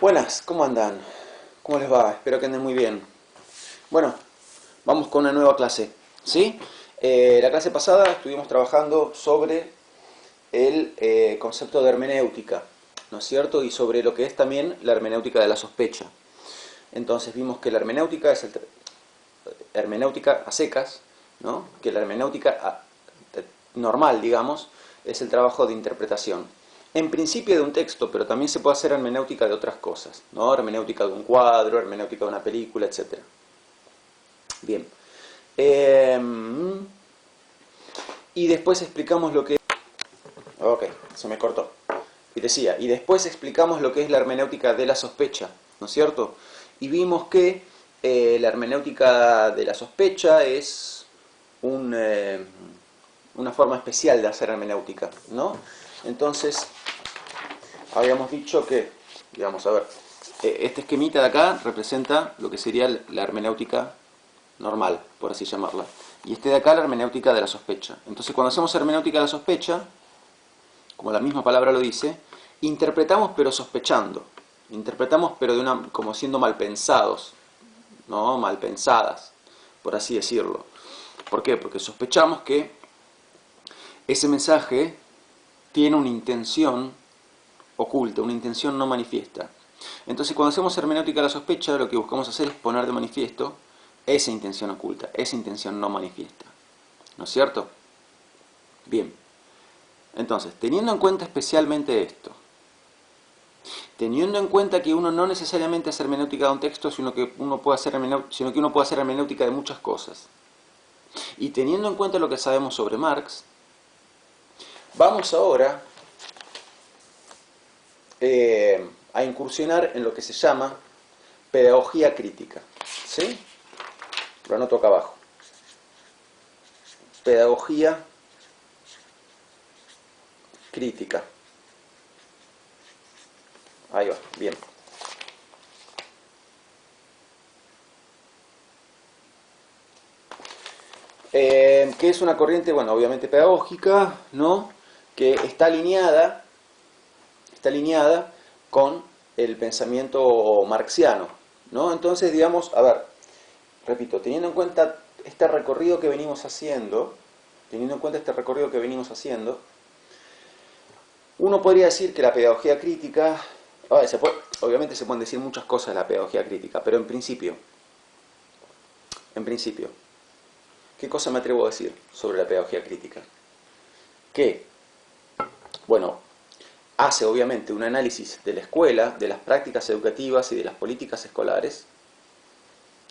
Buenas, ¿cómo andan? ¿Cómo les va? Espero que anden muy bien. Bueno, vamos con una nueva clase, ¿sí? La clase pasada estuvimos trabajando sobre el concepto de hermenéutica, ¿no es cierto? Y sobre lo que es también la hermenéutica de la sospecha. Entonces vimos que la hermenéutica es hermenéutica a secas, ¿no? Que la hermenéutica normal, digamos, es el trabajo de interpretación. En principio de un texto, pero también se puede hacer hermenéutica de otras cosas, ¿no? Hermenéutica de un cuadro, hermenéutica de una película, etc. Bien. Eh, y después explicamos lo que... Ok, se me cortó. Y decía, y después explicamos lo que es la hermenéutica de la sospecha, ¿no es cierto? Y vimos que la hermenéutica de la sospecha es una forma especial de hacer hermenéutica, ¿no? Entonces, habíamos dicho que, digamos, a ver, este esquemita de acá representa lo que sería la hermenéutica normal, por así llamarla. Y este de acá la hermenéutica de la sospecha. Entonces, cuando hacemos hermenéutica de la sospecha, como la misma palabra lo dice, interpretamos pero sospechando. Interpretamos pero como siendo mal pensados, ¿no? Mal pensadas, por así decirlo. ¿Por qué? Porque sospechamos que ese mensaje tiene una intención oculta, una intención no manifiesta. Entonces, cuando hacemos hermenéutica de la sospecha, lo que buscamos hacer es poner de manifiesto esa intención oculta, esa intención no manifiesta. ¿No es cierto? Bien. Entonces, teniendo en cuenta especialmente esto, teniendo en cuenta que uno no necesariamente hace hermenéutica de un texto, sino que uno puede hacer hermenéutica de muchas cosas, y teniendo en cuenta lo que sabemos sobre Marx, vamos ahora a incursionar en lo que se llama pedagogía crítica. ¿Sí? Lo anoto acá abajo. Pedagogía crítica. Ahí va, bien. Que es una corriente, bueno, obviamente pedagógica, ¿no? Que está alineada con el pensamiento marxiano, ¿no? Entonces, digamos, a ver, repito, teniendo en cuenta este recorrido que venimos haciendo, uno podría decir que la pedagogía crítica, a ver, obviamente se pueden decir muchas cosas de la pedagogía crítica, pero en principio, ¿qué cosa me atrevo a decir sobre la pedagogía crítica? Que, bueno, hace obviamente un análisis de la escuela, de las prácticas educativas y de las políticas escolares.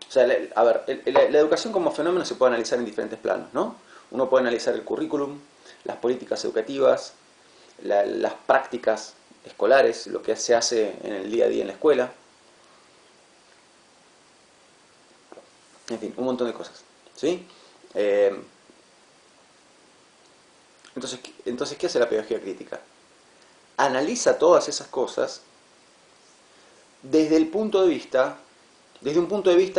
O sea, a ver, la educación como fenómeno se puede analizar en diferentes planos, ¿no? Uno puede analizar el currículum, las políticas educativas, las prácticas escolares, lo que se hace en el día a día en la escuela. En fin, un montón de cosas, ¿sí? Entonces, ¿qué hace la pedagogía crítica? Analiza todas esas cosas desde un punto de vista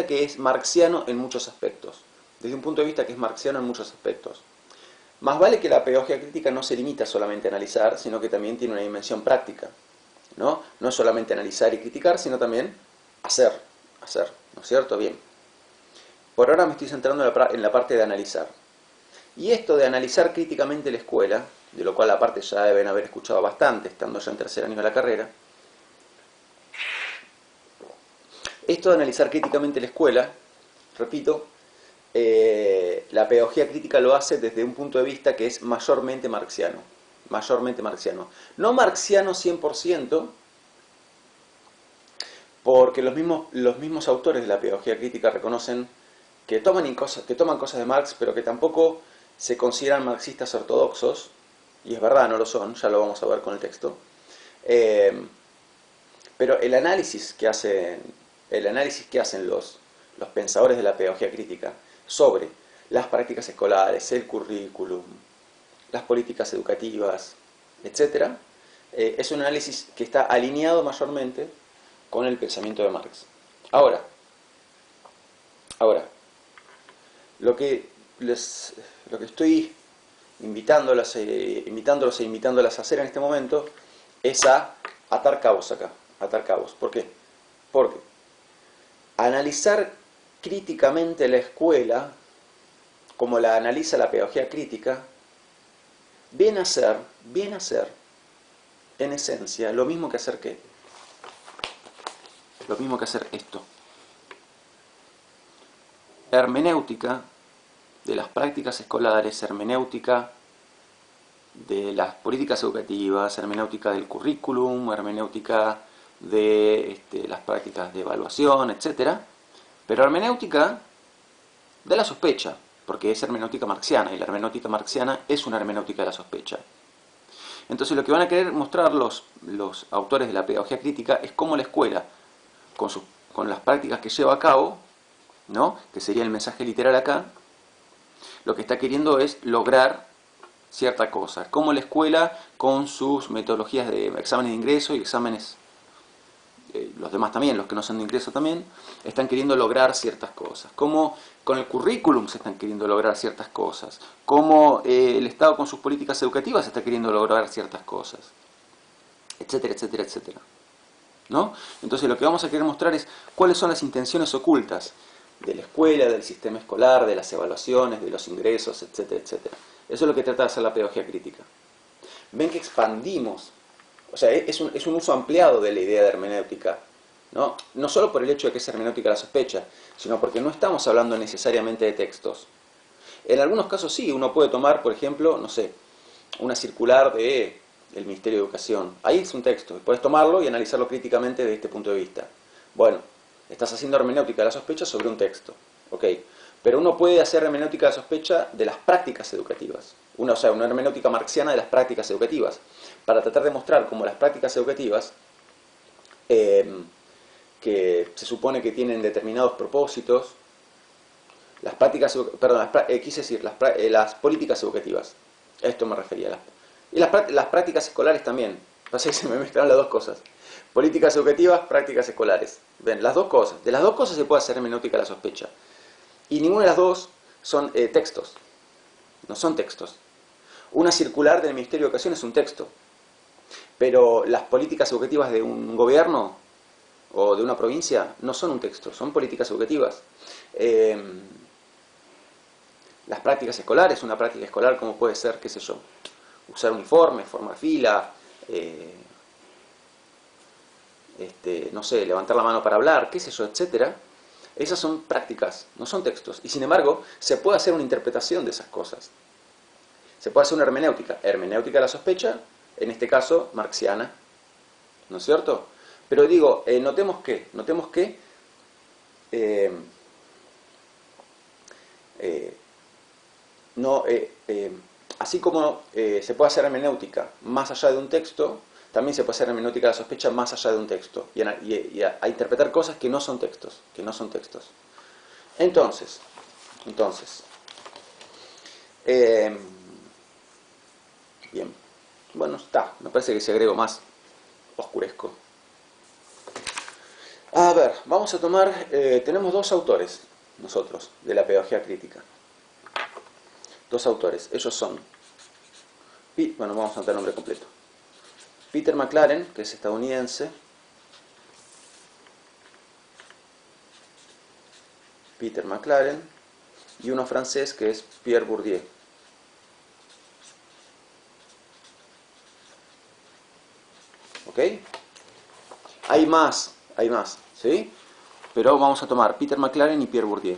que es marxiano en muchos aspectos. Más vale que la pedagogía crítica no se limita solamente a analizar, sino que también tiene una dimensión práctica, ¿no? No es solamente analizar y criticar, sino también hacer, ¿no es cierto? Bien. Por ahora me estoy centrando en la parte de analizar. Y esto de analizar críticamente la escuela, de lo cual aparte ya deben haber escuchado bastante, estando ya en tercer año de la carrera, esto de analizar críticamente la escuela, repito, la pedagogía crítica lo hace desde un punto de vista que es mayormente marxiano. No marxiano 100%, porque los mismos autores de la pedagogía crítica reconocen que toman cosas de Marx, pero que tampoco se consideran marxistas ortodoxos, y es verdad, no lo son, ya lo vamos a ver con el texto. Pero el análisis que hacen los pensadores de la pedagogía crítica sobre las prácticas escolares, el currículum, las políticas educativas, etc., es un análisis que está alineado mayormente con el pensamiento de Marx. Ahora, lo que estoy invitándolas a hacer en este momento es a atar cabos acá. atar cabos. ¿Por qué? Porque analizar críticamente la escuela, como la analiza la pedagogía crítica, viene a ser, en esencia, lo mismo que hacer ¿qué? Lo mismo que hacer esto. Hermenéutica de las prácticas escolares, hermenéutica de las políticas educativas, hermenéutica del currículum, hermenéutica de las prácticas de evaluación, etc. Pero hermenéutica de la sospecha, porque es hermenéutica marxiana, y la hermenéutica marxiana es una hermenéutica de la sospecha. Entonces lo que van a querer mostrar los autores de la pedagogía crítica es cómo la escuela, con las prácticas que lleva a cabo, ¿no?, que sería el mensaje literal acá, lo que está queriendo es lograr cierta cosa. Cómo la escuela, con sus metodologías de exámenes de ingreso y exámenes, los demás también, los que no son de ingreso también, están queriendo lograr ciertas cosas. Cómo con el currículum se están queriendo lograr ciertas cosas. Cómo el Estado con sus políticas educativas está queriendo lograr ciertas cosas. Etcétera, etcétera, etcétera. ¿No? Entonces lo que vamos a querer mostrar es cuáles son las intenciones ocultas de la escuela, del sistema escolar, de las evaluaciones, de los ingresos, etcétera, etcétera. Eso es lo que trata de hacer la pedagogía crítica. Ven que expandimos, o sea, es un uso ampliado de la idea de hermenéutica, ¿no? No solo por el hecho de que es hermenéutica la sospecha, sino porque no estamos hablando necesariamente de textos. En algunos casos sí, uno puede tomar, por ejemplo, no sé, una circular del Ministerio de Educación. Ahí es un texto, puedes tomarlo y analizarlo críticamente desde este punto de vista. Bueno, estás haciendo hermenéutica de la sospecha sobre un texto, ¿ok? Pero uno puede hacer hermenéutica de la sospecha de las prácticas educativas. O sea, una hermenéutica marxiana de las prácticas educativas, para tratar de mostrar cómo las prácticas educativas, que se supone que tienen determinados propósitos, las políticas educativas, a esto me refería. Y las prácticas escolares también. Pasa que se me mezclan las dos cosas. Políticas educativas, prácticas escolares. Ven, las dos cosas. De las dos cosas se puede hacer hermenéutica de la sospecha. Y ninguna de las dos son textos. No son textos. Una circular del Ministerio de Educación es un texto. Pero las políticas educativas de un gobierno o de una provincia no son un texto, son políticas educativas. Las prácticas escolares, una práctica escolar como puede ser, qué sé yo, usar uniforme, formar fila, no sé, levantar la mano para hablar, qué sé yo, etcétera. Esas son prácticas, no son textos. Y sin embargo, se puede hacer una interpretación de esas cosas. Se puede hacer una hermenéutica. Hermenéutica de la sospecha, en este caso, marxiana. ¿No es cierto? Pero digo, notemos que así como se puede hacer hermenéutica más allá de un texto, también se puede hacer hermenéutica de la sospecha más allá de un texto y a interpretar cosas que no son textos, Entonces, bien, bueno, me parece que si agrego más, oscurezco. A ver, vamos a tomar, tenemos dos autores, nosotros, de la pedagogía crítica. Dos autores, ellos son, vamos a anotar el nombre completo. Peter McLaren, que es estadounidense. Peter McLaren. Y uno francés que es Pierre Bourdieu. ¿Ok? Hay más, ¿sí? Pero vamos a tomar Peter McLaren y Pierre Bourdieu.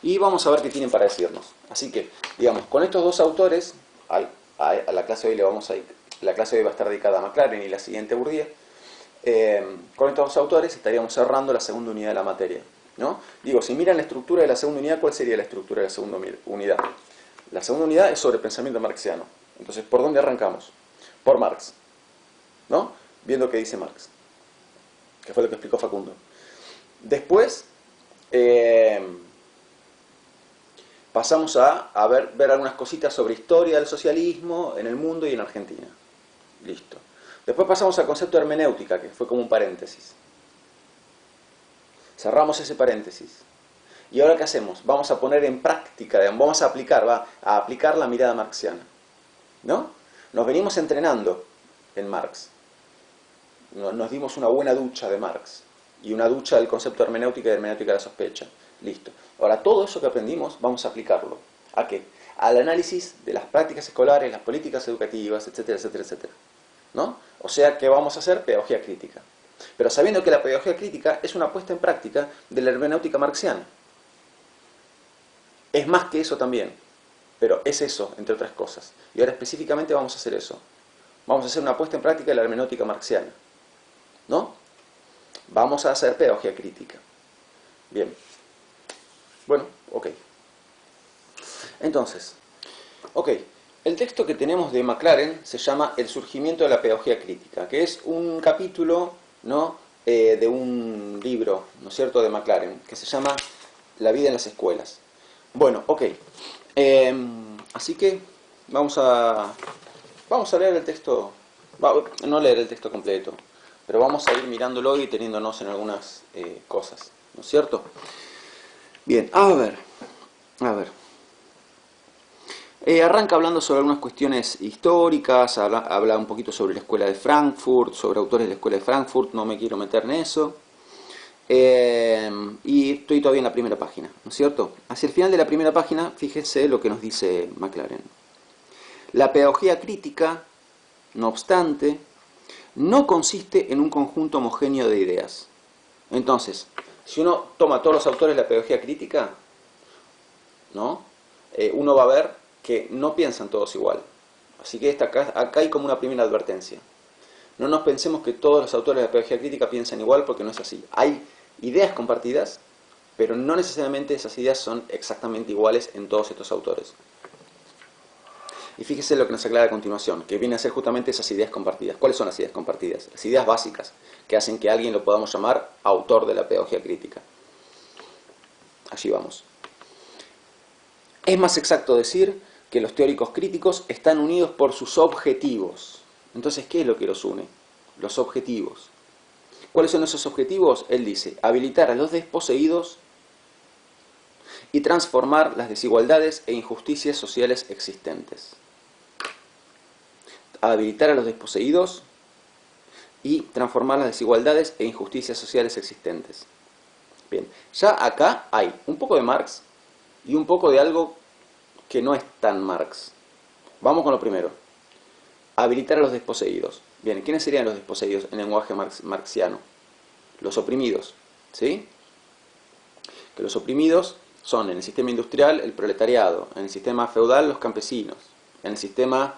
Y vamos a ver qué tienen para decirnos. Así que, digamos, con estos dos autores, a la clase de hoy la clase de hoy va a estar dedicada a McLaren y la siguiente Bourdieu. Con estos dos autores estaríamos cerrando la segunda unidad de la materia, ¿no? Digo, si miran la estructura de la segunda unidad, ¿cuál sería la estructura de la segunda unidad? La segunda unidad es sobre pensamiento marxiano. Entonces, ¿por dónde arrancamos? Por Marx, ¿no? Viendo qué dice Marx, que fue lo que explicó Facundo. Después, pasamos a ver algunas cositas sobre historia del socialismo en el mundo y en Argentina. Listo. Después pasamos al concepto de hermenéutica, que fue como un paréntesis. Cerramos ese paréntesis. ¿Y ahora qué hacemos? Vamos a poner en práctica, vamos a aplicar la mirada marxiana, ¿no? Nos venimos entrenando en Marx. Nos dimos una buena ducha de Marx y una ducha del concepto de hermenéutica y de hermenéutica de la sospecha. Listo. Ahora, todo eso que aprendimos, vamos a aplicarlo. ¿A qué? Al análisis de las prácticas escolares, las políticas educativas, etcétera, etcétera, etcétera. ¿No? O sea que vamos a hacer pedagogía crítica. Pero sabiendo que la pedagogía crítica es una puesta en práctica de la hermenéutica marxiana. Es más que eso también, pero es eso, entre otras cosas. Y ahora específicamente vamos a hacer eso. Vamos a hacer una puesta en práctica de la hermenéutica marxiana. ¿No? Vamos a hacer pedagogía crítica. Bien. Bueno, ok. Entonces, ok. El texto que tenemos de McLaren se llama El surgimiento de la pedagogía crítica, que es un capítulo, ¿no?, de un libro, ¿no es cierto?, de McLaren, que se llama La vida en las escuelas. Bueno, ok. Así que vamos a leer el texto, no leer el texto completo, pero vamos a ir mirándolo y teniéndonos en algunas cosas, ¿no es cierto? Bien, a ver. Arranca hablando sobre algunas cuestiones históricas, habla un poquito sobre la escuela de Frankfurt, sobre autores de la escuela de Frankfurt, no me quiero meter en eso. Y estoy todavía en la primera página, ¿no es cierto? Hacia el final de la primera página, fíjense lo que nos dice McLaren. La pedagogía crítica, no obstante, no consiste en un conjunto homogéneo de ideas. Entonces, si uno toma todos los autores de la pedagogía crítica, ¿no? Uno va a ver que no piensan todos igual. Así que acá hay como una primera advertencia. No nos pensemos que todos los autores de la pedagogía crítica piensan igual, porque no es así. Hay ideas compartidas, pero no necesariamente esas ideas son exactamente iguales en todos estos autores. Y fíjese lo que nos aclara a continuación, que viene a ser justamente esas ideas compartidas. ¿Cuáles son las ideas compartidas? Las ideas básicas, que hacen que a alguien lo podamos llamar autor de la pedagogía crítica. Allí vamos. Es más exacto decir que los teóricos críticos están unidos por sus objetivos. Entonces, ¿qué es lo que los une? Los objetivos. ¿Cuáles son esos objetivos? Él dice, habilitar a los desposeídos y transformar las desigualdades e injusticias sociales existentes. Habilitar a los desposeídos y transformar las desigualdades e injusticias sociales existentes. Bien, ya acá hay un poco de Marx y un poco de algo que no es tan Marx. Vamos con lo primero. Habilitar a los desposeídos. Bien, ¿quiénes serían los desposeídos en lenguaje marxiano? Los oprimidos, ¿sí? Que los oprimidos son en el sistema industrial el proletariado, en el sistema feudal los campesinos, en el sistema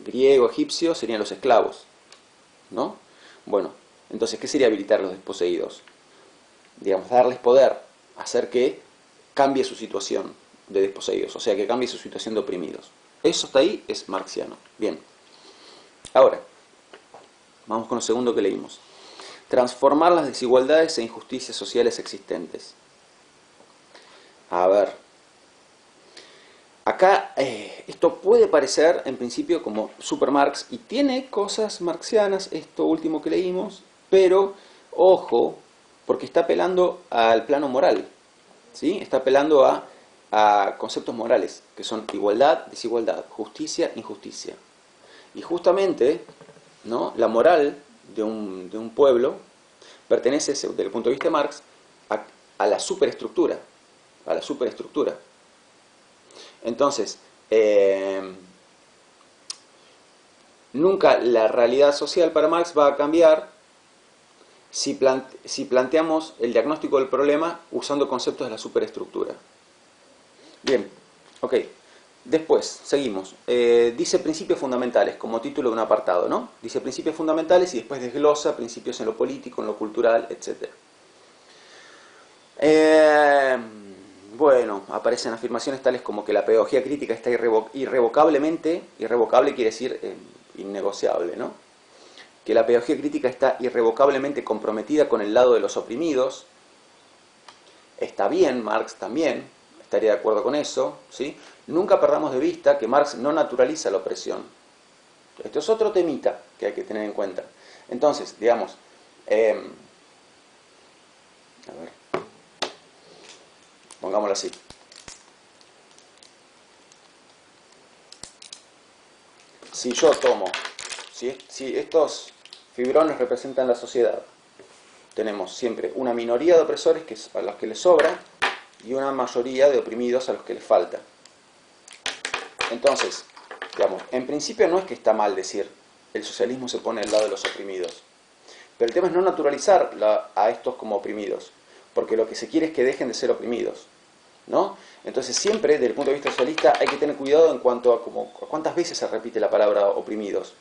griego, egipcio serían los esclavos, ¿no? Bueno, entonces, ¿qué sería habilitar a los desposeídos? Digamos, darles poder, hacer que cambie su situación de desposeídos, o sea, que cambie su situación de oprimidos. Eso hasta ahí es marxiano. Bien. Ahora, vamos con lo segundo que leímos. Transformar las desigualdades e injusticias sociales existentes. A ver. Acá esto puede parecer en principio como super Marx y tiene cosas marxianas, esto último que leímos, pero ojo, porque está apelando al plano moral, ¿sí? Está apelando a conceptos morales, que son igualdad, desigualdad, justicia, injusticia. Y justamente, ¿no?, la moral de un pueblo pertenece, desde el punto de vista de Marx, a la superestructura. A la superestructura. Entonces, nunca la realidad social para Marx va a cambiar si planteamos el diagnóstico del problema usando conceptos de la superestructura. Bien, ok. Después, seguimos. Dice principios fundamentales como título de un apartado, ¿no? Dice principios fundamentales y después desglosa principios en lo político, en lo cultural, etc. Bueno, aparecen afirmaciones tales como que la pedagogía crítica está irrevocablemente, irrevocable quiere decir innegociable, ¿no? Que la pedagogía crítica está irrevocablemente comprometida con el lado de los oprimidos. Está bien, Marx también estaría de acuerdo con eso, ¿sí? Nunca perdamos de vista que Marx no naturaliza la opresión. Esto es otro temita que hay que tener en cuenta. Entonces, digamos, a ver, pongámoslo así. si yo tomo, si estos fibrones representan la sociedad, tenemos siempre una minoría de opresores a los que les sobra y una mayoría de oprimidos a los que les falta. Entonces, digamos, en principio no es que está mal decir el socialismo se pone al lado de los oprimidos, pero el tema es no naturalizar a estos como oprimidos, porque lo que se quiere es que dejen de ser oprimidos, ¿no? Entonces siempre, desde el punto de vista socialista, hay que tener cuidado en cuanto a cuántas veces se repite la palabra oprimidos,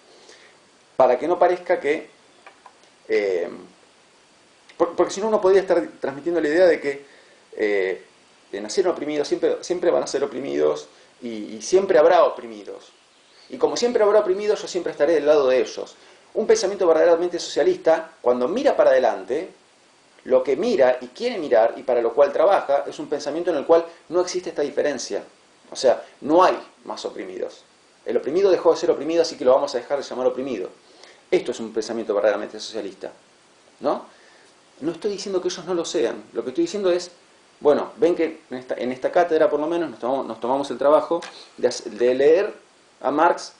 para que no parezca que... porque si no uno podría estar transmitiendo la idea de que nacieron oprimidos, siempre van a ser oprimidos y siempre habrá oprimidos. Y como siempre habrá oprimidos, yo siempre estaré del lado de ellos. Un pensamiento verdaderamente socialista, cuando mira para adelante, lo que mira y quiere mirar y para lo cual trabaja, es un pensamiento en el cual no existe esta diferencia. O sea, no hay más oprimidos. El oprimido dejó de ser oprimido, así que lo vamos a dejar de llamar oprimido. Esto es un pensamiento verdaderamente socialista, ¿no? No estoy diciendo que ellos no lo sean. Lo que estoy diciendo es, bueno, ven que en esta cátedra por lo menos nos tomamos el trabajo de leer a Marx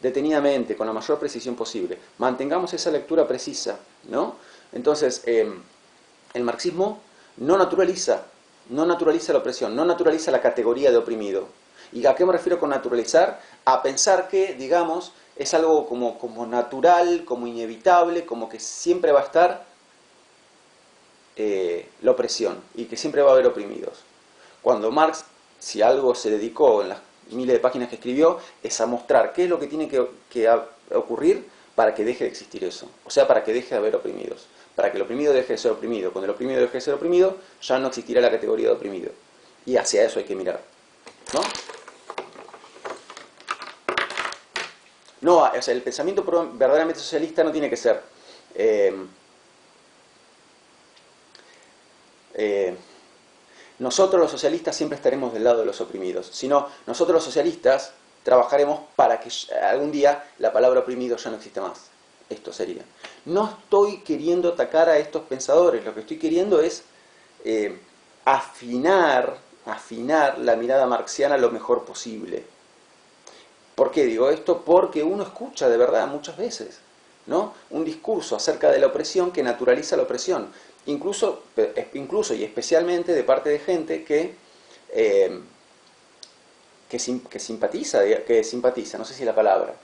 detenidamente, con la mayor precisión posible. Mantengamos esa lectura precisa, ¿no? Entonces, el marxismo no naturaliza la opresión, no naturaliza la categoría de oprimido. ¿Y a qué me refiero con naturalizar? A pensar que, digamos, es algo como natural, como inevitable, como que siempre va a estar la opresión y que siempre va a haber oprimidos. Cuando Marx, si algo se dedicó en las miles de páginas que escribió, es a mostrar qué es lo que tiene que ocurrir para que deje de existir eso. O sea, para que deje de haber oprimidos. Para que el oprimido deje de ser oprimido. Cuando el oprimido deje de ser oprimido, ya no existirá la categoría de oprimido. Y hacia eso hay que mirar, ¿no? No, o sea, el pensamiento verdaderamente socialista no tiene que ser nosotros los socialistas siempre estaremos del lado de los oprimidos, sino nosotros los socialistas trabajaremos para que algún día la palabra oprimido ya no exista más. Esto sería. No estoy queriendo atacar a estos pensadores, lo que estoy queriendo es afinar la mirada marxiana lo mejor posible. ¿Por qué digo esto? Porque uno escucha de verdad muchas veces, ¿no? Un discurso acerca de la opresión que naturaliza la opresión. Incluso y especialmente de parte de gente que simpatiza, no sé si es la palabra,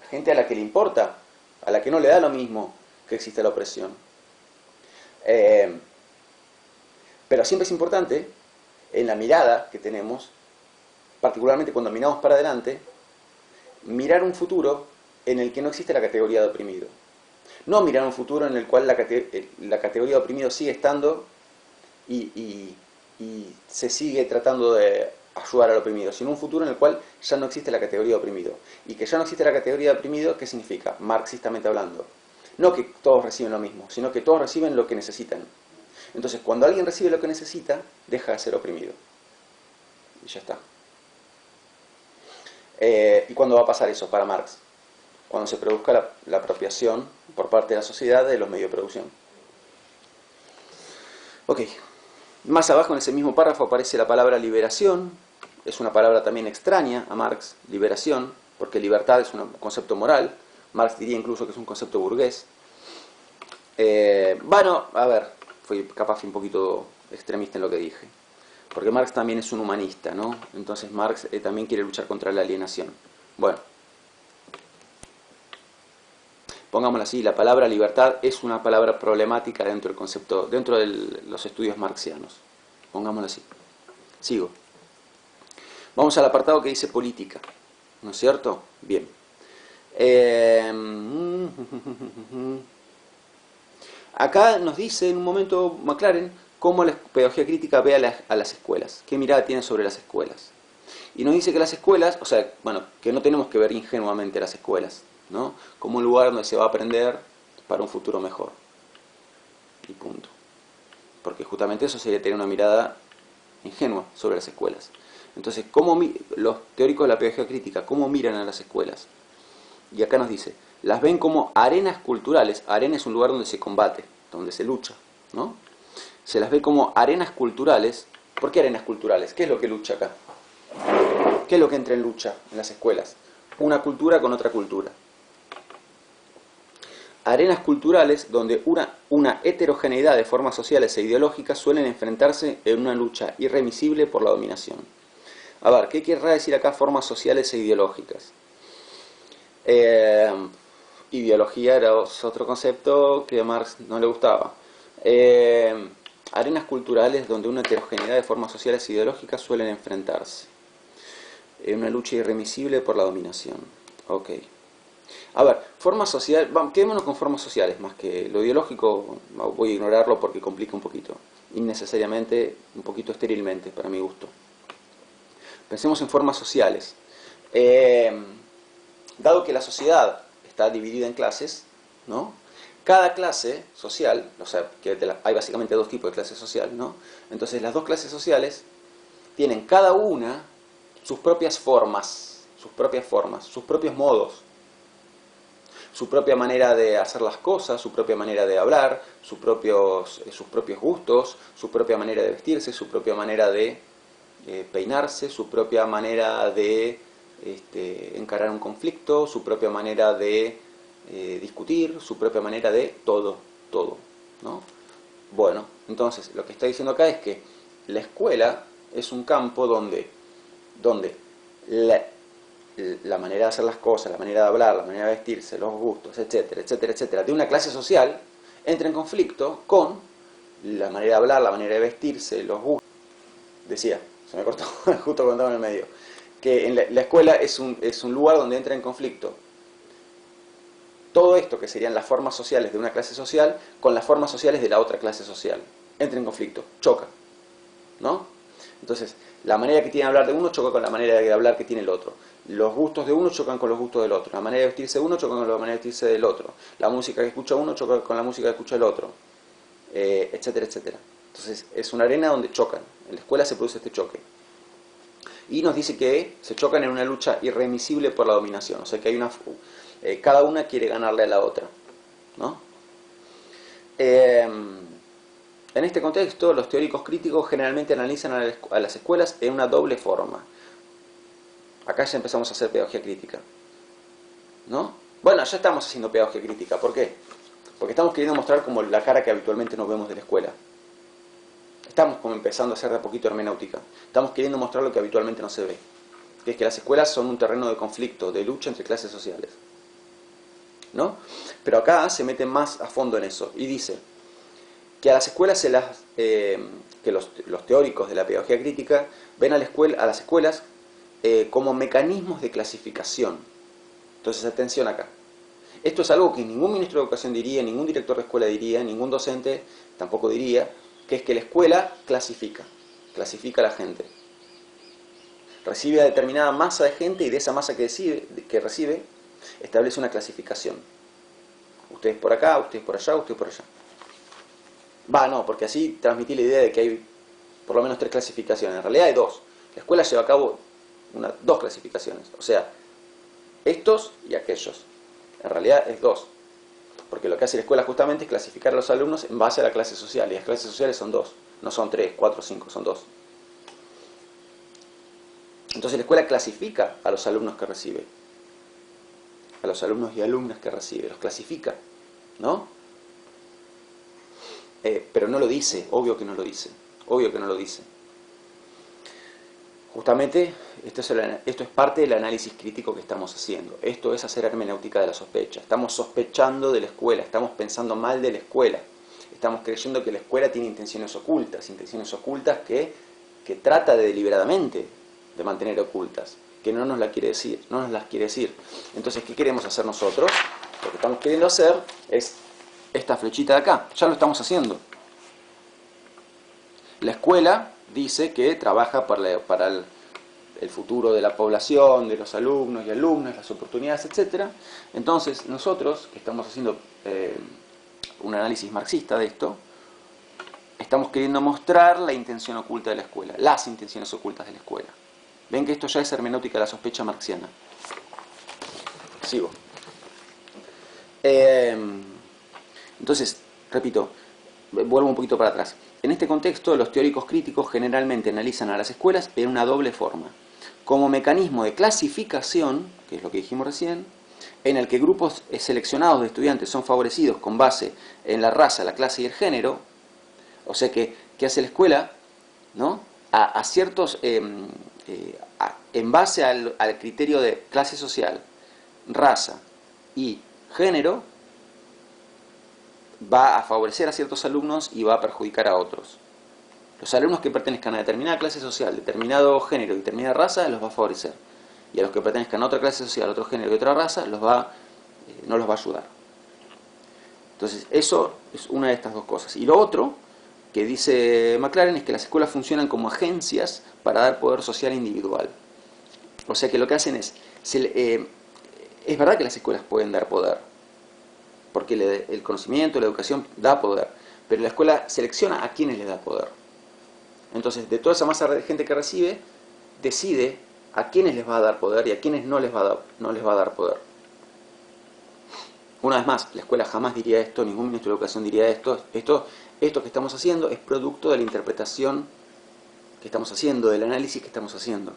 gente a la que le importa, a la que no le da lo mismo que existe la opresión. Pero siempre es importante, en la mirada que tenemos, particularmente cuando miramos para adelante, mirar un futuro en el que no existe la categoría de oprimido. No mirar un futuro en el cual la categoría de oprimido sigue estando y se sigue tratando de ayudar al oprimido, sino un futuro en el cual ya no existe la categoría de oprimido. Y que ya no existe la categoría de oprimido, ¿qué significa? Marxistamente hablando. No que todos reciben lo mismo, sino que todos reciben lo que necesitan. Entonces, cuando alguien recibe lo que necesita, deja de ser oprimido. Y ya está. ¿Y cuándo va a pasar eso para Marx? Cuando se produzca la apropiación por parte de la sociedad de los medios de producción. Ok. Más abajo en ese mismo párrafo aparece la palabra liberación. Es una palabra también extraña a Marx, liberación, porque libertad es un concepto moral. Marx diría incluso que es un concepto burgués. Bueno, a ver, fui un poquito extremista en lo que dije. Porque Marx también es un humanista, ¿no? Entonces Marx también quiere luchar contra la alienación. Bueno. Pongámoslo así, la palabra libertad es una palabra problemática dentro del concepto, dentro de los estudios marxianos. Pongámoslo así. Sigo. Vamos al apartado que dice política. ¿No es cierto? Bien. Acá nos dice en un momento McLaren cómo la pedagogía crítica ve a las escuelas. ¿Qué mirada tiene sobre las escuelas? Y nos dice que las escuelas, o sea, bueno, que no tenemos que ver ingenuamente las escuelas, ¿no? Como un lugar donde se va a aprender para un futuro mejor. Y punto. Porque justamente eso sería tener una mirada ingenua sobre las escuelas. Entonces, ¿cómo los teóricos de la pedagogía crítica, cómo miran a las escuelas? Y acá nos dice, las ven como arenas culturales. Arena es un lugar donde se combate, donde se lucha, ¿no? Se las ve como arenas culturales. ¿Por qué arenas culturales? ¿Qué es lo que lucha acá? ¿Qué es lo que entra en lucha en las escuelas? una cultura con otra cultura. Arenas culturales donde una heterogeneidad de formas sociales e ideológicas suelen enfrentarse en una lucha irremisible por la dominación. A ver, ¿qué querrá decir acá formas sociales e ideológicas? Ideología era otro concepto que a Marx no le gustaba. Arenas culturales donde una heterogeneidad de formas sociales e ideológicas suelen enfrentarse. Una lucha irremisible por la dominación. Ok. A ver, formas sociales, quedémonos con formas sociales, más que lo ideológico voy a ignorarlo porque complica un poquito, innecesariamente, un poquito esterilmente, para mi gusto. Pensemos en formas sociales. Dado que la sociedad está dividida en clases, ¿no? Cada clase social, o sea, que hay básicamente dos tipos de clase social, ¿no? Entonces las dos clases sociales tienen cada una sus propias formas, sus propios modos, su propia manera de hacer las cosas, su propia manera de hablar, sus propios gustos, su propia manera de vestirse, su propia manera de peinarse, su propia manera de encarar un conflicto, su propia manera de discutir, su propia manera de todo, ¿no? Bueno, entonces lo que está diciendo acá es que la escuela es un campo donde la manera de hacer las cosas, la manera de hablar, la manera de vestirse, los gustos, etcétera, etcétera, etcétera, de una clase social, entra en conflicto con la manera de hablar, la manera de vestirse, los gustos. Decía, se me cortó justo cuando estaba en el medio, que en la escuela es un lugar donde entra en conflicto todo esto que serían las formas sociales de una clase social con las formas sociales de la otra clase social. Entra en conflicto, choca, ¿no? Entonces, la manera que tiene de hablar de uno choca con la manera de hablar que tiene el otro. Los gustos de uno chocan con los gustos del otro. La manera de vestirse de uno choca con la manera de vestirse del otro. La música que escucha uno choca con la música que escucha el otro. Etcétera, etcétera. Entonces, es una arena donde chocan. En la escuela se produce este choque. Y nos dice que se chocan en una lucha irremisible por la dominación. O sea que hay cada una quiere ganarle a la otra, ¿no? En este contexto, los teóricos críticos generalmente analizan a las escuelas en una doble forma. Acá ya empezamos a hacer pedagogía crítica, ¿no? Bueno, ya estamos haciendo pedagogía crítica. ¿Por qué? Porque estamos queriendo mostrar como la cara que habitualmente nos vemos de la escuela. Estamos como empezando a hacer de a poquito hermenéutica. Estamos queriendo mostrar lo que habitualmente no se ve, que es que las escuelas son un terreno de conflicto, de lucha entre clases sociales, ¿no? Pero acá se mete más a fondo en eso y dice que a las escuelas que los teóricos de la pedagogía crítica ven a las escuelas como mecanismos de clasificación. Entonces, atención acá. Esto es algo que ningún ministro de Educación diría, ningún director de escuela diría, ningún docente tampoco diría, que es que la escuela clasifica a la gente. Recibe a determinada masa de gente y de esa masa que recibe establece una clasificación. Ustedes por acá, ustedes por allá, ustedes por allá. No, porque así transmití la idea de que hay por lo menos 3 clasificaciones. En realidad hay 2. La escuela lleva a cabo 2 clasificaciones. O sea, estos y aquellos. En realidad es 2. Porque lo que hace la escuela justamente es clasificar a los alumnos en base a la clase social. Y las clases sociales son 2. No son 3, 4, 5, son 2. Entonces la escuela clasifica a los alumnos que recibe. A los alumnos y alumnas que recibe. Los clasifica, ¿no? Pero no lo dice. Obvio que no lo dice. Obvio que no lo dice. Justamente esto es parte del análisis crítico que estamos haciendo. Esto es hacer hermenéutica de la sospecha. Estamos sospechando de la escuela, estamos pensando mal de la escuela. Estamos creyendo que la escuela tiene intenciones ocultas que trata de deliberadamente de mantener ocultas, que no nos las quiere decir. Entonces, ¿qué queremos hacer nosotros? Lo que estamos queriendo hacer es esta flechita de acá. Ya lo estamos haciendo. La escuela dice que trabaja para el futuro de la población, de los alumnos y alumnas, las oportunidades, etc. Entonces, nosotros, que estamos haciendo un análisis marxista de esto, estamos queriendo mostrar la intención oculta de la escuela, las intenciones ocultas de la escuela. Ven que esto ya es hermenéutica de la sospecha marxiana. Sigo. Entonces, repito, vuelvo un poquito para atrás. En este contexto, los teóricos críticos generalmente analizan a las escuelas en una doble forma. como mecanismo de clasificación, que es lo que dijimos recién, en el que grupos seleccionados de estudiantes son favorecidos con base en la raza, la clase y el género. O sea que, ¿qué hace la escuela? ¿No? A ciertos, en base al criterio de clase social, raza y género, va a favorecer a ciertos alumnos y va a perjudicar a otros. Los alumnos que pertenezcan a determinada clase social, determinado género y determinada raza, los va a favorecer. Y a los que pertenezcan a otra clase social, otro género y otra raza, no los va a ayudar. Entonces, eso es una de estas dos cosas. Y lo otro que dice McLaren es que las escuelas funcionan como agencias para dar poder social individual. O sea que lo que hacen es verdad que las escuelas pueden dar poder, porque el conocimiento, la educación da poder, pero la escuela selecciona a quienes le da poder. Entonces, de toda esa masa de gente que recibe, decide a quienes les va a dar poder y a quienes no les va a dar poder. Una vez más, la escuela jamás diría esto, ningún ministro de educación diría esto. Esto que estamos haciendo es producto de la interpretación que estamos haciendo, del análisis que estamos haciendo.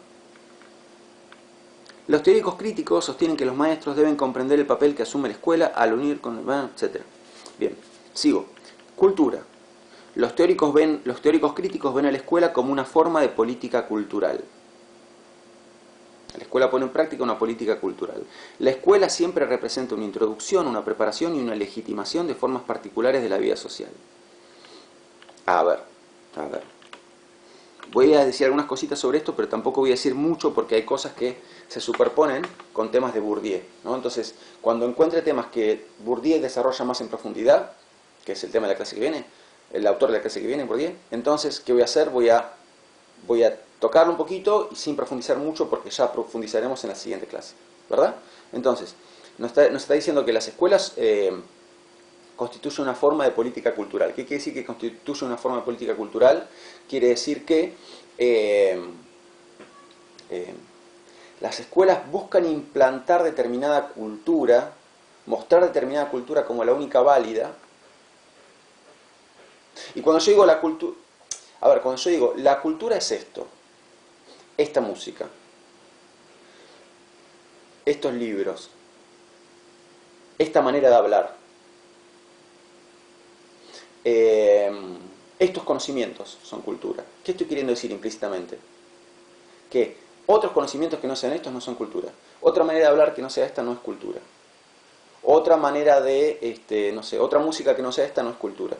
Los teóricos críticos sostienen que los maestros deben comprender el papel que asume la escuela al unir con el... etc. Bien, sigo. Cultura. Los teóricos críticos ven a la escuela como una forma de política cultural. La escuela pone en práctica una política cultural. La escuela siempre representa una introducción, una preparación y una legitimación de formas particulares de la vida social. A ver. Voy a decir algunas cositas sobre esto, pero tampoco voy a decir mucho porque hay cosas que se superponen con temas de Bourdieu, ¿no? Entonces, cuando encuentre temas que Bourdieu desarrolla más en profundidad, que es el tema de la clase que viene, el autor de la clase que viene, Bourdieu, entonces, ¿qué voy a hacer? Voy a tocarlo un poquito y sin profundizar mucho porque ya profundizaremos en la siguiente clase, ¿verdad? Entonces, nos está diciendo que las escuelas constituyen una forma de política cultural. ¿Qué quiere decir que constituye una forma de política cultural? Quiere decir que las escuelas buscan implantar determinada cultura, mostrar determinada cultura como la única válida. Y cuando yo digo la cultura... cuando yo digo la cultura es esto, esta música, estos libros, esta manera de hablar, estos conocimientos son cultura. ¿Qué estoy queriendo decir implícitamente? Que otros conocimientos que no sean estos no son cultura. Otra manera de hablar que no sea esta no es cultura. Otra manera de, otra música que no sea esta no es cultura.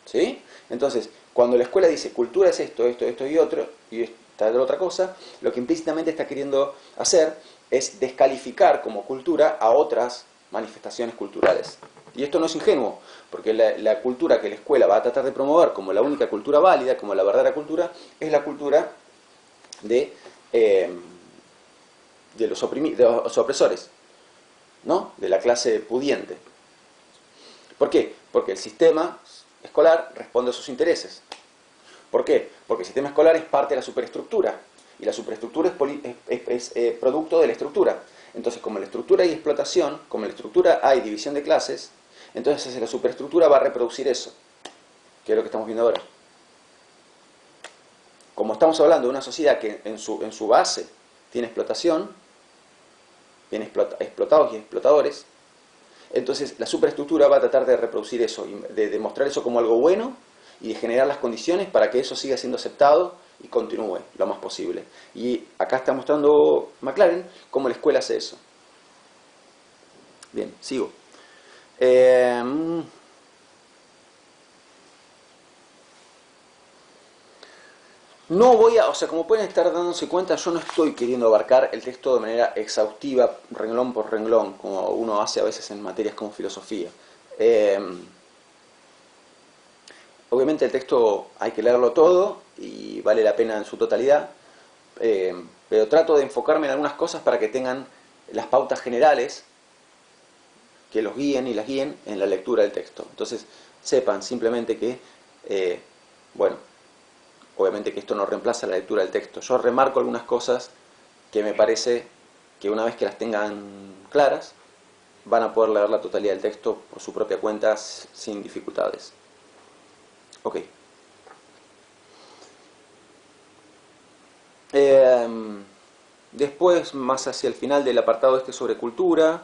¿Sí? Entonces, cuando la escuela dice cultura es esto y otro, y esta otra cosa, lo que implícitamente está queriendo hacer es descalificar como cultura a otras manifestaciones culturales. Y esto no es ingenuo, porque la cultura que la escuela va a tratar de promover como la única cultura válida, como la verdadera cultura, es la cultura de los opresores, ¿no? De la clase pudiente. ¿Por qué? Porque el sistema escolar responde a sus intereses. ¿Por qué? Porque el sistema escolar es parte de la superestructura, y la superestructura es producto de la estructura. Entonces, como en la estructura hay explotación, como en la estructura hay división de clases, entonces la superestructura va a reproducir eso, que es lo que estamos viendo ahora. Como estamos hablando de una sociedad que en su base tiene explotación, tiene explotados y explotadores, entonces la superestructura va a tratar de reproducir eso, de demostrar eso como algo bueno y de generar las condiciones para que eso siga siendo aceptado y continúe lo más posible. Y acá está mostrando McLaren cómo la escuela hace eso. Bien, sigo. No voy a, como pueden estar dándose cuenta, yo no estoy queriendo abarcar el texto de manera exhaustiva, renglón por renglón, como uno hace a veces en materias como filosofía. Obviamente el texto hay que leerlo todo y vale la pena en su totalidad, pero trato de enfocarme en algunas cosas para que tengan las pautas generales que los guíen y las guíen en la lectura del texto. Entonces, sepan simplemente que, obviamente que esto no reemplaza la lectura del texto. Yo remarco algunas cosas que me parece que una vez que las tengan claras, van a poder leer la totalidad del texto por su propia cuenta sin dificultades. Ok. Después, más hacia el final del apartado este sobre cultura,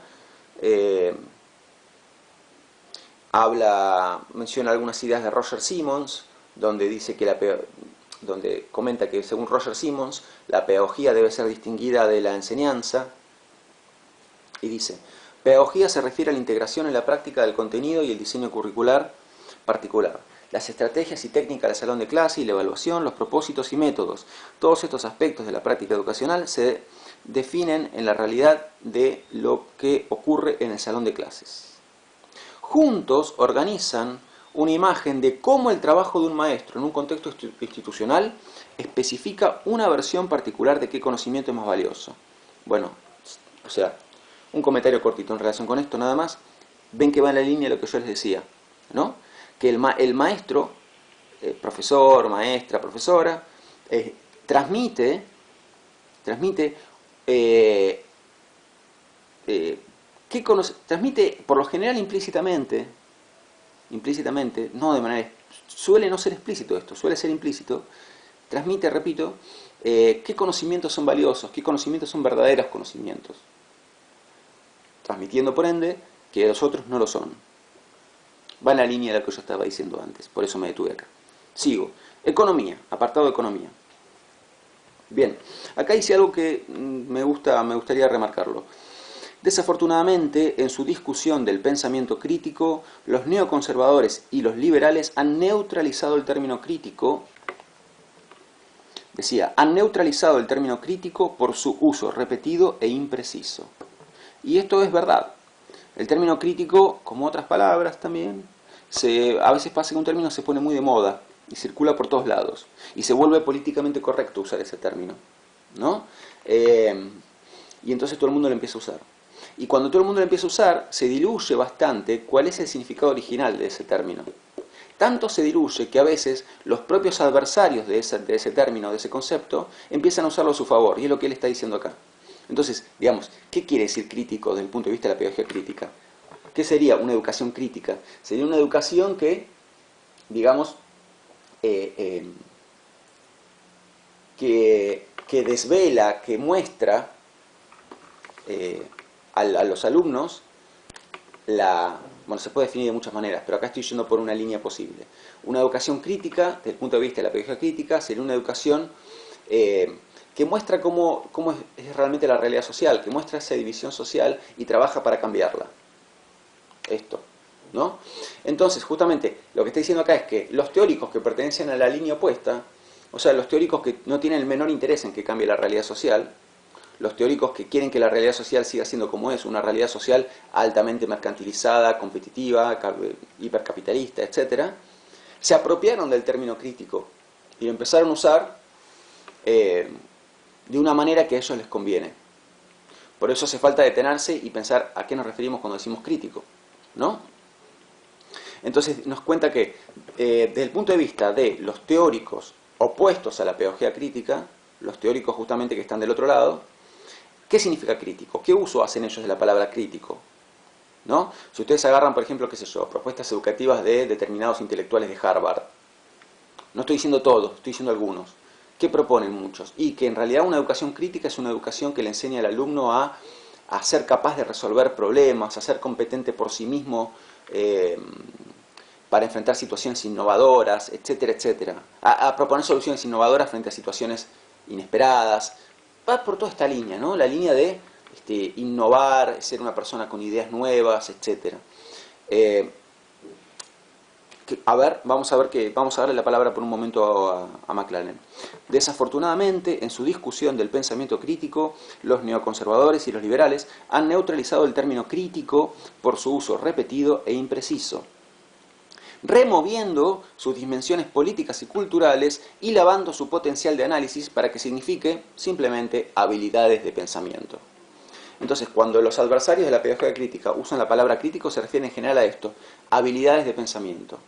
menciona algunas ideas de Roger Simmons, donde dice que donde comenta que según Roger Simmons, la pedagogía debe ser distinguida de la enseñanza, y dice: pedagogía se refiere a la integración en la práctica del contenido y el diseño curricular particular, las estrategias y técnicas del salón de clase y la evaluación, los propósitos y métodos. Todos estos aspectos de la práctica educacional se definen en la realidad de lo que ocurre en el salón de clases. Juntos organizan una imagen de cómo el trabajo de un maestro en un contexto institucional especifica una versión particular de qué conocimiento es más valioso. Bueno, o sea, un comentario cortito en relación con esto nada más. Ven que va en la línea de lo que yo les decía, ¿no? Que el maestro, profesor, maestra, profesora, transmite transmite por lo general implícitamente, no de manera, suele no ser explícito esto, suele ser implícito, transmite, repito, qué conocimientos son valiosos, qué conocimientos son verdaderos conocimientos, transmitiendo por ende que los otros no lo son. Va en la línea de lo que yo estaba diciendo antes, por eso me detuve acá. Sigo. Economía, apartado de economía. Bien, acá hice algo que me gustaría remarcarlo. Desafortunadamente, en su discusión del pensamiento crítico, los neoconservadores y los liberales han neutralizado el término crítico. Decía, han neutralizado el término crítico por su uso repetido e impreciso. Y esto es verdad. El término crítico, como otras palabras también, a veces pasa que un término se pone muy de moda y circula por todos lados. Y se vuelve políticamente correcto usar ese término, ¿no? Y entonces todo el mundo lo empieza a usar. Y cuando todo el mundo lo empieza a usar, se diluye bastante cuál es el significado original de ese término. Tanto se diluye que a veces los propios adversarios de ese término, de ese concepto, empiezan a usarlo a su favor. Y es lo que él está diciendo acá. Entonces, digamos, ¿qué quiere decir crítico desde el punto de vista de la pedagogía crítica? ¿Qué sería una educación crítica? Sería una educación que, digamos, que desvela, que muestra a los alumnos bueno, se puede definir de muchas maneras, pero acá estoy yendo por una línea posible. Una educación crítica, desde el punto de vista de la pedagogía crítica, sería una educación que muestra cómo es realmente la realidad social, que muestra esa división social y trabaja para cambiarla. Esto, ¿no? Entonces, justamente, lo que está diciendo acá es que los teóricos que pertenecen a la línea opuesta, o sea, los teóricos que no tienen el menor interés en que cambie la realidad social, los teóricos que quieren que la realidad social siga siendo como es, una realidad social altamente mercantilizada, competitiva, hipercapitalista, etc., se apropiaron del término crítico y lo empezaron a usar de una manera que a ellos les conviene. Por eso hace falta detenerse y pensar a qué nos referimos cuando decimos crítico, ¿no? Entonces nos cuenta que desde el punto de vista de los teóricos opuestos a la pedagogía crítica, los teóricos justamente que están del otro lado, ¿qué significa crítico? ¿Qué uso hacen ellos de la palabra crítico? ¿No? Si ustedes agarran, por ejemplo, qué sé yo, propuestas educativas de determinados intelectuales de Harvard, no estoy diciendo todos, estoy diciendo algunos, ¿qué proponen muchos? Y que en realidad una educación crítica es una educación que le enseña al alumno a ser capaz de resolver problemas, a ser competente por sí mismo para enfrentar situaciones innovadoras, etcétera, etcétera. A proponer soluciones innovadoras frente a situaciones inesperadas. Va por toda esta línea, ¿no? La línea de innovar, ser una persona con ideas nuevas, etcétera. Vamos a darle la palabra por un momento a McLaren. Desafortunadamente, en su discusión del pensamiento crítico, los neoconservadores y los liberales han neutralizado el término crítico por su uso repetido e impreciso, removiendo sus dimensiones políticas y culturales y lavando su potencial de análisis para que signifique simplemente habilidades de pensamiento. Entonces, cuando los adversarios de la pedagogía crítica usan la palabra crítico, se refieren en general a esto: habilidades de pensamiento.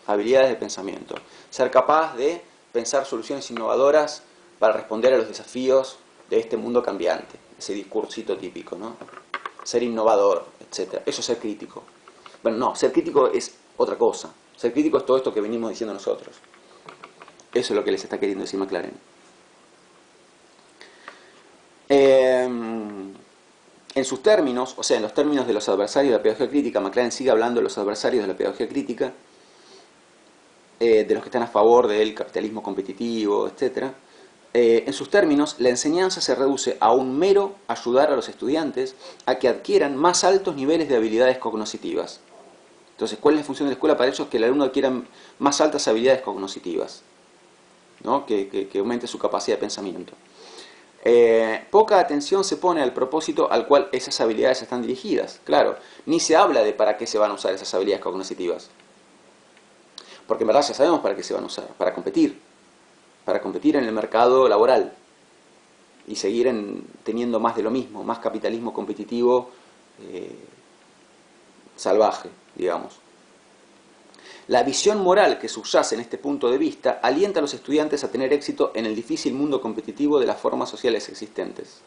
Habilidades de pensamiento. Ser capaz de pensar soluciones innovadoras para responder a los desafíos de este mundo cambiante. Ese discursito típico, ¿no? Ser innovador, etc. Eso es ser crítico. Bueno, no, ser crítico es otra cosa. Ser crítico es todo esto que venimos diciendo nosotros. Eso es lo que les está queriendo decir McLaren. En sus términos, o sea, en los términos de los adversarios de la pedagogía crítica, McLaren sigue hablando de los adversarios de la pedagogía crítica, de los que están a favor del capitalismo competitivo, etc. En sus términos, la enseñanza se reduce a un mero ayudar a los estudiantes a que adquieran más altos niveles de habilidades cognitivas. Entonces, ¿cuál es la función de la escuela para ellos? Que el alumno adquiera más altas habilidades cognitivas, ¿no? Que aumente su capacidad de pensamiento. Poca atención se pone al propósito al cual esas habilidades están dirigidas. Claro, ni se habla de para qué se van a usar esas habilidades cognitivas. Porque en verdad ya sabemos para qué se van a usar, para competir en el mercado laboral y seguir teniendo más de lo mismo, más capitalismo competitivo salvaje, digamos. La visión moral que subyace en este punto de vista alienta a los estudiantes a tener éxito en el difícil mundo competitivo de las formas sociales existentes.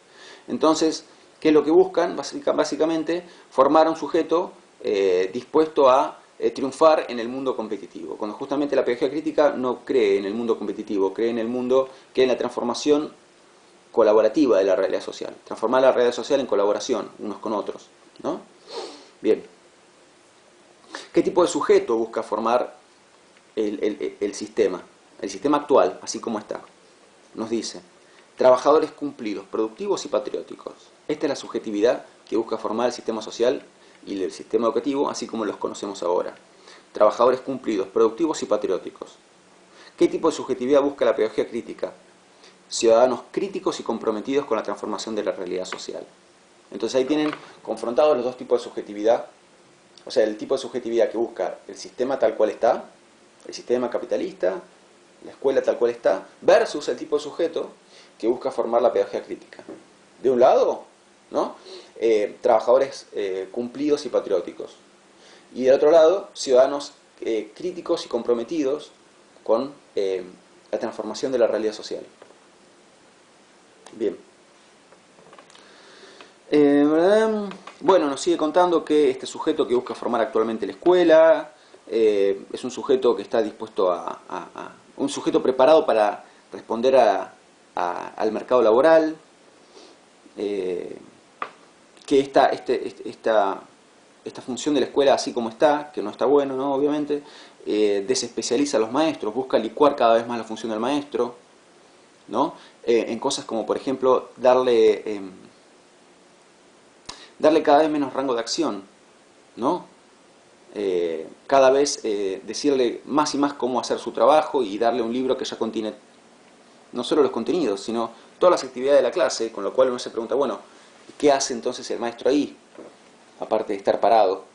Entonces, ¿qué es lo que buscan? Básicamente, formar un sujeto dispuesto a triunfar en el mundo competitivo. Cuando justamente la pedagogía crítica no cree en el mundo competitivo, cree en el mundo, cree en la transformación colaborativa de la realidad social. Transformar la realidad social en colaboración, unos con otros, ¿no? Bien. ¿Qué tipo de sujeto busca formar el sistema? El sistema actual, así como está. Nos dice, trabajadores cumplidos, productivos y patrióticos. Esta es la subjetividad que busca formar el sistema social y el sistema educativo, así como los conocemos ahora. Trabajadores cumplidos, productivos y patrióticos. ¿Qué tipo de subjetividad busca la pedagogía crítica? Ciudadanos críticos y comprometidos con la transformación de la realidad social. Entonces ahí tienen confrontados los dos tipos de subjetividad. O sea, el tipo de subjetividad que busca el sistema tal cual está, el sistema capitalista, la escuela tal cual está, versus el tipo de sujeto que busca formar la pedagogía crítica. De un lado, ¿no? Trabajadores cumplidos y patrióticos. Y del otro lado, ciudadanos críticos y comprometidos con la transformación de la realidad social. Bien. Bueno, nos sigue contando que este sujeto que busca formar actualmente la escuela es un sujeto que está dispuesto un sujeto preparado para responder al mercado laboral, que esta función de la escuela así como está, que no está bueno, ¿no? Obviamente, desespecializa a los maestros, busca licuar cada vez más la función del maestro, ¿no? En cosas como, por ejemplo, darle cada vez menos rango de acción, ¿no? Cada vez decirle más y más cómo hacer su trabajo y darle un libro que ya contiene no solo los contenidos, sino todas las actividades de la clase, con lo cual uno se pregunta, bueno, ¿qué hace entonces el maestro ahí? Aparte de estar parado.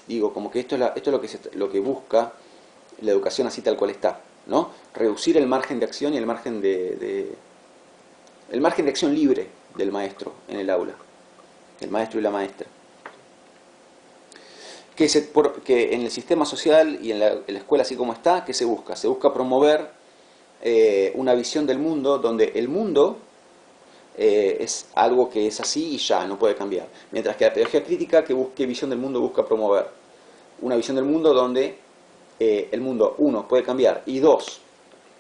Digo, como que esto es lo que busca la educación así tal cual está, ¿no? Reducir el margen de acción y el margen de acción libre del maestro en el aula. El maestro y la maestra. Que en el sistema social y en la escuela así como está, ¿qué se busca? Se busca promover una visión del mundo donde el mundo es algo que es así y ya, no puede cambiar. Mientras que la pedagogía crítica, ¿qué visión del mundo busca promover? Una visión del mundo donde el mundo, uno, puede cambiar, y dos,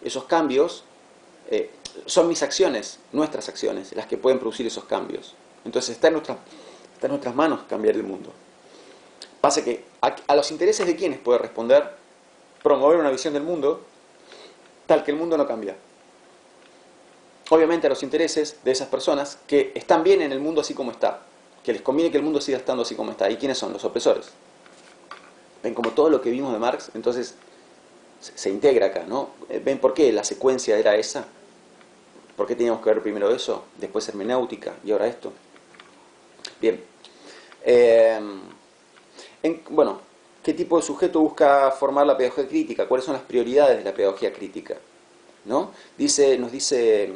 esos cambios son mis acciones, nuestras acciones, las que pueden producir esos cambios. Entonces está en nuestras manos cambiar el mundo. Pasa que a los intereses de quienes puede responder promover una visión del mundo tal que el mundo no cambia. Obviamente a los intereses de esas personas que están bien en el mundo así como está, que les conviene que el mundo siga estando así como está. ¿Y quiénes son? Los opresores. Ven como todo lo que vimos de Marx, entonces se integra acá, ¿no? ¿Ven por qué la secuencia era esa? ¿Por qué teníamos que ver primero eso, después hermenéutica y ahora esto? Bien. Bueno, ¿qué tipo de sujeto busca formar la pedagogía crítica? ¿Cuáles son las prioridades de la pedagogía crítica? ¿No? Nos dice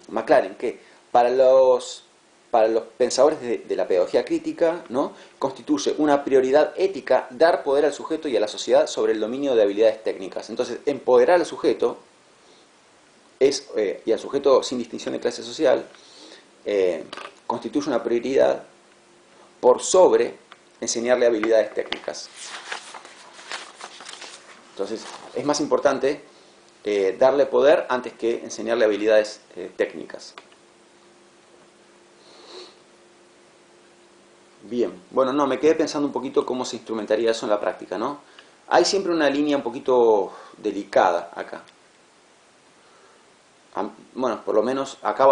McLaren que para los pensadores de la pedagogía crítica, ¿no? Constituye una prioridad ética dar poder al sujeto y a la sociedad sobre el dominio de habilidades técnicas. Entonces, empoderar al sujeto y al sujeto sin distinción de clase social constituye una prioridad por sobre enseñarle habilidades técnicas. Entonces, es más importante darle poder antes que enseñarle habilidades técnicas. Bien, bueno, no, me quedé pensando un poquito cómo se instrumentaría eso en la práctica, ¿no? Hay siempre una línea un poquito delicada acá. Bueno, por lo menos acá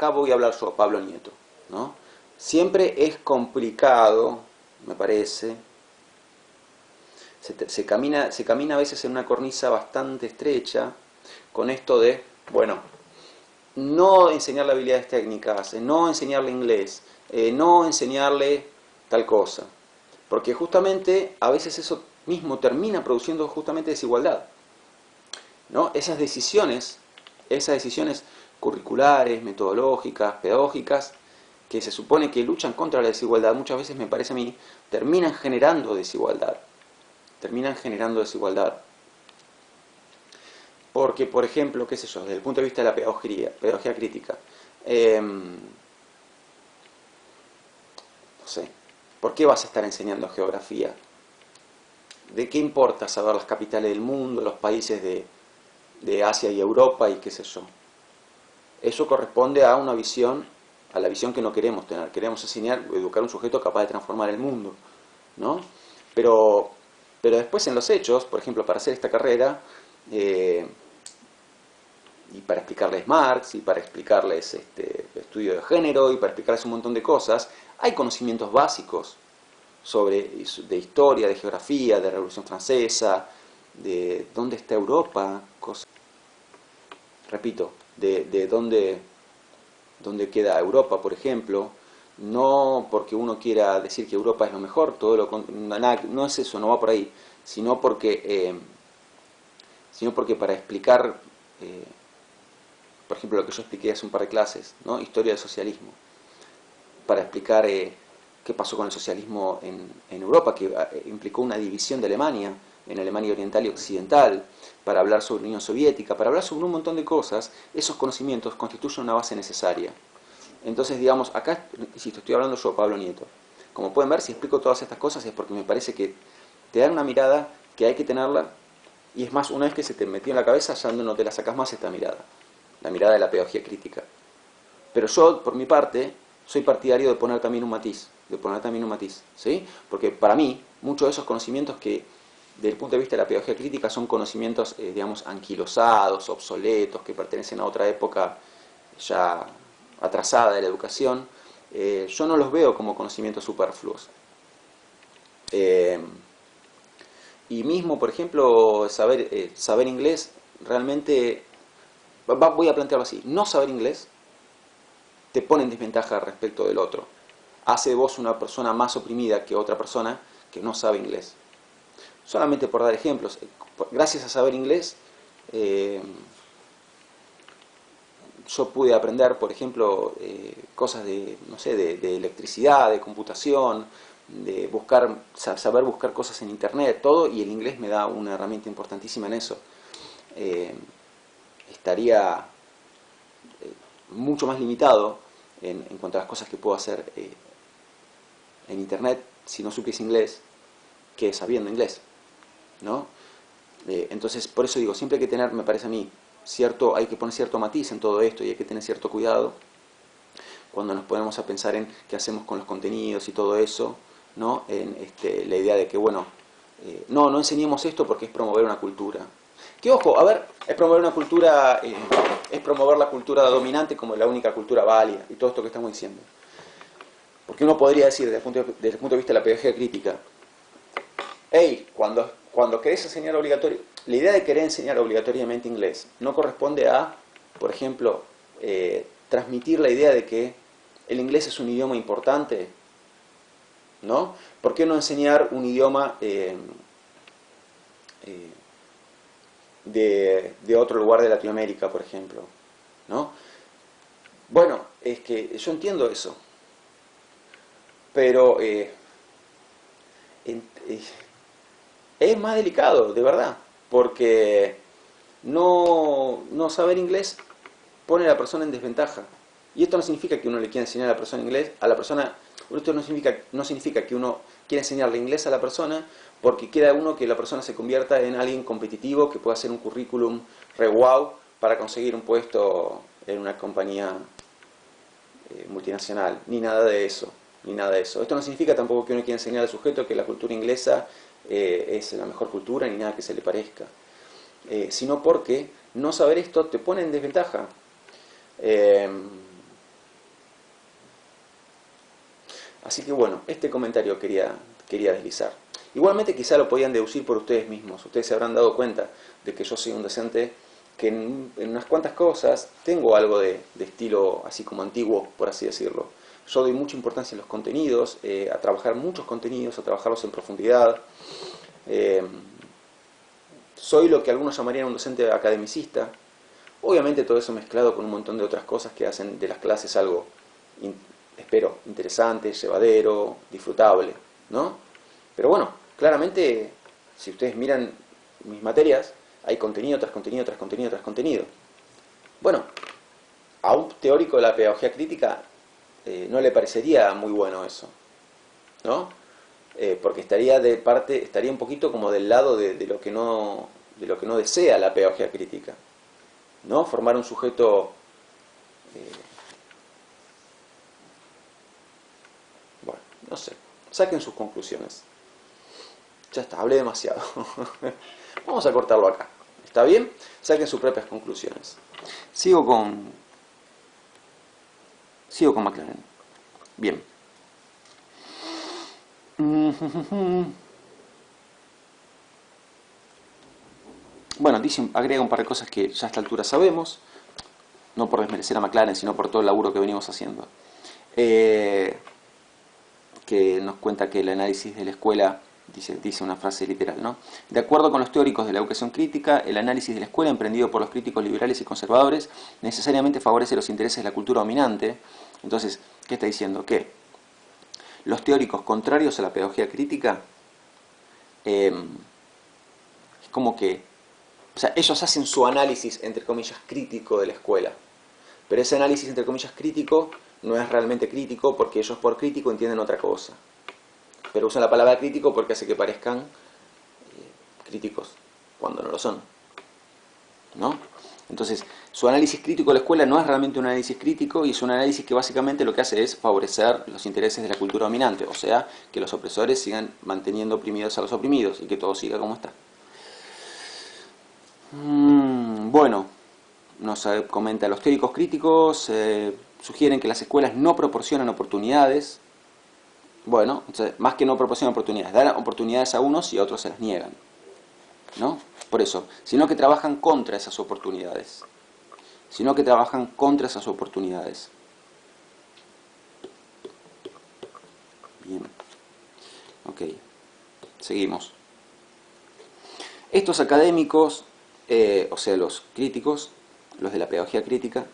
voy a hablar yo, Pablo Nieto, ¿no? Siempre es complicado, me parece, se camina a veces en una cornisa bastante estrecha con esto de, bueno, no enseñarle habilidades técnicas, no enseñarle inglés, no enseñarle tal cosa. Porque justamente a veces eso mismo termina produciendo justamente desigualdad, ¿no? Esas decisiones curriculares, metodológicas, pedagógicas, que se supone que luchan contra la desigualdad, muchas veces me parece a mí, terminan generando desigualdad. Terminan generando desigualdad. Porque, por ejemplo, qué sé yo, desde el punto de vista de la pedagogía crítica, no sé, ¿por qué vas a estar enseñando geografía? ¿De qué importa saber las capitales del mundo, los países de Asia y Europa y qué sé yo? Eso corresponde a una visión, a la visión que no queremos tener. Queremos enseñar, educar a un sujeto capaz de transformar el mundo, ¿no? Pero después en los hechos, por ejemplo, para hacer esta carrera, y para explicarles Marx, y para explicarles estudio de género, y para explicarles un montón de cosas, hay conocimientos básicos de historia, de geografía, de Revolución Francesa, de dónde está Europa, cosas. Repito, de dónde queda Europa, por ejemplo, no porque uno quiera decir que Europa es lo mejor, no es eso, no va por ahí, sino porque para explicar, por ejemplo, lo que yo expliqué hace un par de clases, ¿no? Historia del socialismo, para explicar qué pasó con el socialismo en Europa, que implicó una división de Alemania, en Alemania Oriental y Occidental, para hablar sobre la Unión Soviética, para hablar sobre un montón de cosas, esos conocimientos constituyen una base necesaria. Entonces, digamos, acá, insisto, estoy hablando yo, Pablo Nieto. Como pueden ver, si explico todas estas cosas es porque me parece que te dan una mirada que hay que tenerla, y es más, una vez que se te metió en la cabeza, ya no te la sacas más esta mirada, la mirada de la pedagogía crítica. Pero yo, por mi parte, soy partidario de poner también un matiz, ¿sí? Porque para mí, muchos de esos conocimientos que, desde el punto de vista de la pedagogía crítica, son conocimientos, digamos, anquilosados, obsoletos, que pertenecen a otra época ya atrasada de la educación, yo no los veo como conocimientos superfluos. Y mismo, por ejemplo, saber inglés, realmente, voy a plantearlo así, no saber inglés te pone en desventaja respecto del otro. Hace de vos una persona más oprimida que otra persona que no sabe inglés. Solamente por dar ejemplos, gracias a saber inglés, yo pude aprender, por ejemplo, cosas no sé, de electricidad, de computación, de saber buscar cosas en internet, todo, y el inglés me da una herramienta importantísima en eso. Estaría mucho más limitado en cuanto a las cosas que puedo hacer en internet si no supiese inglés que sabiendo inglés, ¿no? Entonces, por eso digo, siempre hay que tener, me parece a mí, hay que poner cierto matiz en todo esto y hay que tener cierto cuidado cuando nos ponemos a pensar en qué hacemos con los contenidos y todo eso, ¿no? En la idea de que, bueno, no enseñemos esto porque es promover una cultura. Que ojo, a ver, es promover una cultura, es promover la cultura dominante como la única cultura válida y todo esto que estamos diciendo. Porque uno podría decir, desde el punto de vista de la pedagogía crítica, hey, cuando querés enseñar la idea de querer enseñar obligatoriamente inglés no corresponde a, por ejemplo, transmitir la idea de que el inglés es un idioma importante, ¿no? ¿Por qué no enseñar un idioma de otro lugar de Latinoamérica, por ejemplo, ¿no? Bueno, es que yo entiendo eso, pero es más delicado, de verdad, porque no saber inglés pone a la persona en desventaja. Y esto no significa que uno le quiera enseñar a la persona inglés, esto no significa que uno quiera enseñarle inglés a la persona porque quiera uno que la persona se convierta en alguien competitivo que pueda hacer un currículum re guau para conseguir un puesto en una compañía multinacional, ni nada de eso. ni nada de eso. Esto no significa tampoco que uno quiera enseñar al sujeto que la cultura inglesa es la mejor cultura ni nada que se le parezca, sino porque no saber esto te pone en desventaja. Así que bueno, este comentario quería deslizar. Igualmente quizá lo podían deducir por ustedes mismos. Ustedes se habrán dado cuenta de que yo soy un docente que en unas cuantas cosas tengo algo de estilo así como antiguo, por así decirlo. Yo doy mucha importancia a los contenidos, a trabajar muchos contenidos, a trabajarlos en profundidad. Soy lo que algunos llamarían un docente academicista. Obviamente todo eso mezclado con un montón de otras cosas que hacen de las clases algo, espero, interesante, llevadero, disfrutable, ¿no? Pero bueno, claramente, si ustedes miran mis materias, hay contenido tras contenido, tras contenido, tras contenido. Bueno, a un teórico de la pedagogía crítica no le parecería muy bueno eso, ¿no? Porque estaría un poquito como del lado de lo que no desea la pedagogía crítica, ¿no? Formar un sujeto bueno, no sé, saquen sus conclusiones. Ya está, hablé demasiado. Vamos a cortarlo acá. ¿Está bien? Saquen sus propias conclusiones. Sigo con McLaren. Bien. Bueno, agrega un par de cosas que ya a esta altura sabemos, no por desmerecer a McLaren, sino por todo el laburo que venimos haciendo. Que nos cuenta que el análisis de la escuela, dice una frase literal, ¿no? De acuerdo con los teóricos de la educación crítica, el análisis de la escuela, emprendido por los críticos liberales y conservadores, necesariamente favorece los intereses de la cultura dominante. Entonces, ¿qué está diciendo? Que los teóricos contrarios a la pedagogía crítica es como que, o sea, ellos hacen su análisis, entre comillas, crítico de la escuela, pero ese análisis, entre comillas, crítico no es realmente crítico, porque ellos por crítico entienden otra cosa, pero usan la palabra crítico porque hace que parezcan críticos cuando no lo son, ¿no? Entonces, su análisis crítico de la escuela no es realmente un análisis crítico, y es un análisis que básicamente lo que hace es favorecer los intereses de la cultura dominante, o sea, que los opresores sigan manteniendo oprimidos a los oprimidos y que todo siga como está. Bueno, nos comenta, los teóricos críticos sugieren que las escuelas no proporcionan oportunidades. Bueno, entonces, más que no proporcionan oportunidades, dan oportunidades a unos y a otros se las niegan, ¿no? Por eso, sino que trabajan contra esas oportunidades. Bien. Ok. Seguimos. Estos académicos, o sea, los críticos, los de la pedagogía crítica,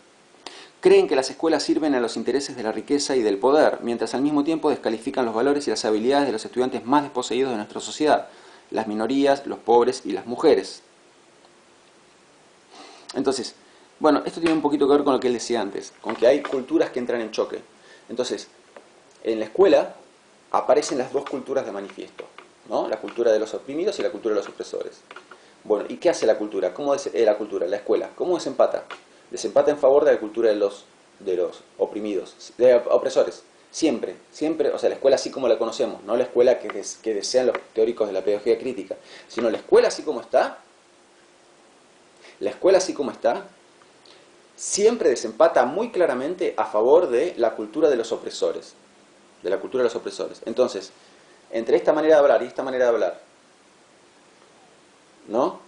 creen que las escuelas sirven a los intereses de la riqueza y del poder, mientras al mismo tiempo descalifican los valores y las habilidades de los estudiantes más desposeídos de nuestra sociedad, las minorías, los pobres y las mujeres. Entonces, bueno, esto tiene un poquito que ver con lo que él decía antes, con que hay culturas que entran en choque. Entonces, en la escuela aparecen las dos culturas de manifiesto, ¿no? La cultura de los oprimidos y la cultura de los opresores. Bueno, ¿y qué hace la cultura? ¿Cómo es la cultura, la escuela? ¿Cómo desempata? Desempata en favor de la cultura de los oprimidos, de opresores. Siempre, o sea, la escuela así como la conocemos, no la escuela que desean los teóricos de la pedagogía crítica, sino la escuela así como está, siempre desempata muy claramente a favor de la cultura de los opresores. Entonces, entre esta manera de hablar y esta manera de hablar, ¿no?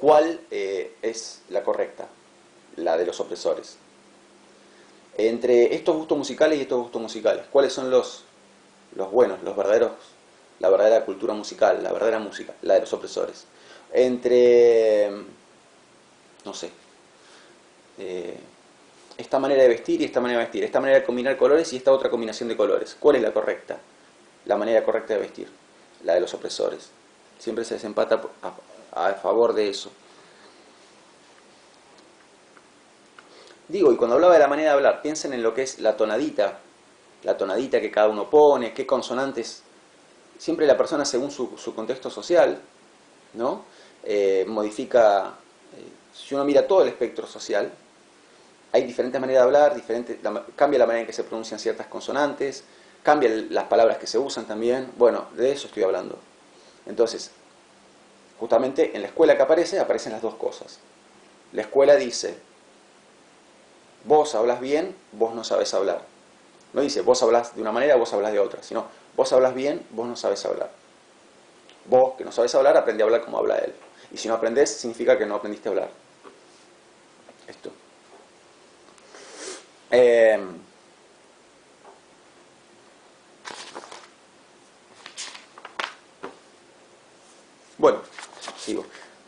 ¿Cuál es la correcta? La de los opresores. Entre estos gustos musicales y estos gustos musicales, ¿cuáles son los buenos, los verdaderos, la verdadera cultura musical, la verdadera música? La de los opresores. Entre, no sé, esta manera de vestir y esta manera de vestir, esta manera de combinar colores y esta otra combinación de colores, ¿cuál es la correcta? La manera correcta de vestir, la de los opresores. Siempre se desempata a favor de eso. Digo, y cuando hablaba de la manera de hablar, piensen en lo que es la tonadita que cada uno pone, qué consonantes. Siempre la persona, según su contexto social, ¿no? Modifica, si uno mira todo el espectro social, hay diferentes maneras de hablar, cambia la manera en que se pronuncian ciertas consonantes, cambian las palabras que se usan también. Bueno, de eso estoy hablando. Entonces, justamente en la escuela que aparecen las dos cosas. La escuela dice, vos hablas bien, vos no sabes hablar. No dice, vos hablas de una manera, vos hablas de otra, sino, vos hablas bien, vos no sabes hablar. Vos, que no sabes hablar, aprende a hablar como habla él. Y si no aprendés, significa que no aprendiste a hablar. Esto. Bueno,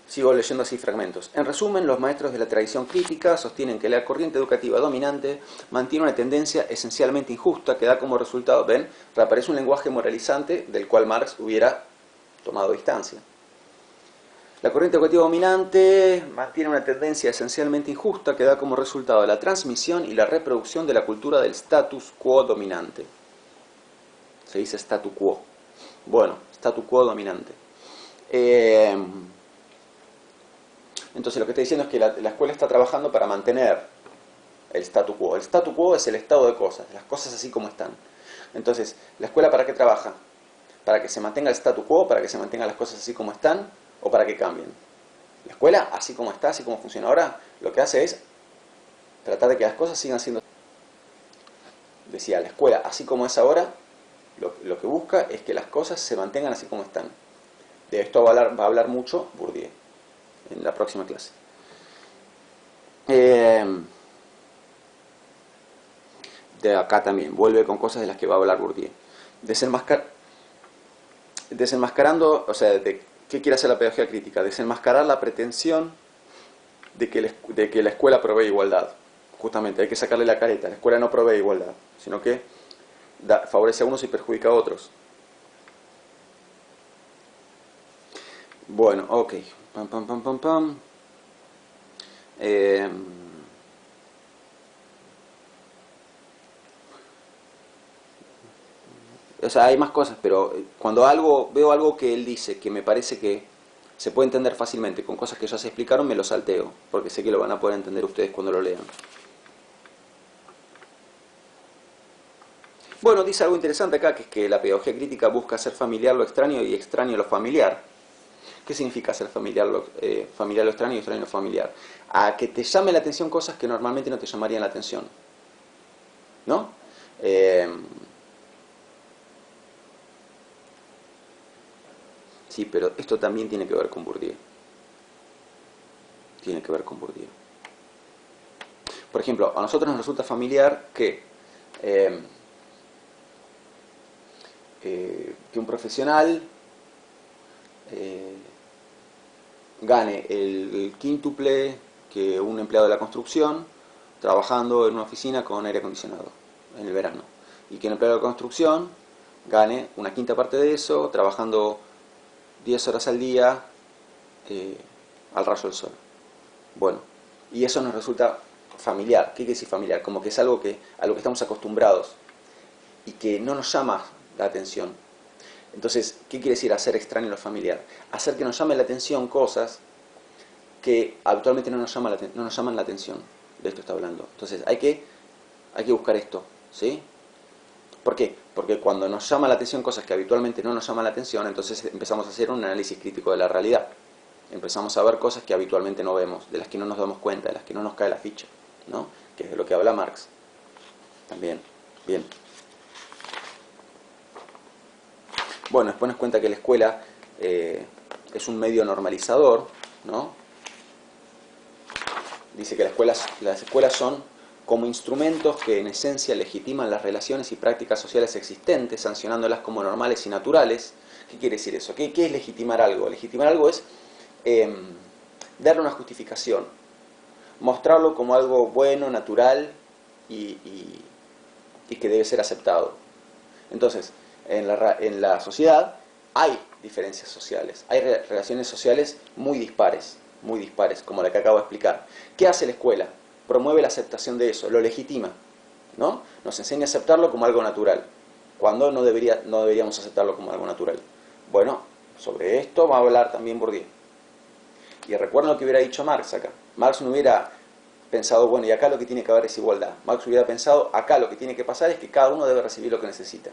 sigo leyendo así fragmentos. En resumen, los maestros de la tradición crítica sostienen que la corriente educativa dominante mantiene una tendencia esencialmente injusta que da como resultado, ven, reaparece un lenguaje moralizante del cual Marx hubiera tomado distancia. La corriente educativa dominante mantiene una tendencia esencialmente injusta que da como resultado la transmisión y la reproducción de la cultura del status quo dominante. Se dice statu quo. Bueno, statu quo dominante. Entonces lo que está diciendo es que la escuela está trabajando para mantener el statu quo. El statu quo es el estado de cosas, las cosas así como están. Entonces, ¿la escuela para qué trabaja? ¿Para que se mantenga el statu quo, para que se mantengan las cosas así como están, o para que cambien? La escuela, así como está, así como funciona ahora, lo que hace es tratar de que las cosas sigan siendo... Decía, la escuela, así como es ahora, lo que busca es que las cosas se mantengan así como están. De esto va a hablar mucho Bourdieu en la próxima clase. De acá también, vuelve con cosas de las que va a hablar Bourdieu. Desenmascarando, o sea, ¿qué quiere hacer la pedagogía crítica? Desenmascarar la pretensión de que la escuela provee igualdad. Justamente, hay que sacarle la careta. La escuela no provee igualdad, sino que favorece a unos y perjudica a otros. Bueno, ok. O sea, hay más cosas, pero cuando veo algo que él dice que me parece que se puede entender fácilmente con cosas que ya se explicaron, me lo salteo, porque sé que lo van a poder entender ustedes cuando lo lean. Bueno, dice algo interesante acá, que es que la pedagogía crítica busca hacer familiar lo extraño y extraño lo familiar. ¿Qué significa hacer familiar lo extraño y extraño lo familiar? A que te llame la atención cosas que normalmente no te llamarían la atención. ¿No? Sí, pero esto también tiene que ver con Bourdieu. Tiene que ver con Bourdieu. Por ejemplo, a nosotros nos resulta familiar que un profesional gane el quíntuple que un empleado de la construcción trabajando en una oficina con aire acondicionado en el verano, y que un empleado de la construcción gane una quinta parte de eso trabajando 10 horas al día al rayo del sol. Bueno, y eso nos resulta familiar. ¿Qué quiere decir familiar? Como que es algo a lo que estamos acostumbrados y que no nos llama la atención. Entonces, ¿qué quiere decir hacer extraño lo familiar? Hacer que nos llame la atención cosas que habitualmente no nos llaman la atención. De esto está hablando. Entonces, hay que buscar esto, ¿sí? ¿Por qué? Porque cuando nos llama la atención cosas que habitualmente no nos llaman la atención, entonces empezamos a hacer un análisis crítico de la realidad. Empezamos a ver cosas que habitualmente no vemos, de las que no nos damos cuenta, de las que no nos cae la ficha, ¿no? Que es de lo que habla Marx. También. Bien. Bueno, después nos cuenta que la escuela es un medio normalizador, ¿no? Dice que las escuelas son como instrumentos que en esencia legitiman las relaciones y prácticas sociales existentes, sancionándolas como normales y naturales. ¿Qué quiere decir eso? ¿Qué es legitimar algo? Legitimar algo es darle una justificación, mostrarlo como algo bueno, natural y que debe ser aceptado. Entonces, en la sociedad hay diferencias sociales, hay relaciones sociales muy dispares, como la que acabo de explicar. ¿Qué hace la escuela? Promueve la aceptación de eso, lo legitima, ¿no? Nos enseña a aceptarlo como algo natural, cuando no deberíamos aceptarlo como algo natural. Bueno, sobre esto va a hablar también Bourdieu. Y recuerden lo que hubiera dicho Marx acá. Marx no hubiera pensado, bueno, y acá lo que tiene que haber es igualdad. Marx hubiera pensado, acá lo que tiene que pasar es que cada uno debe recibir lo que necesita.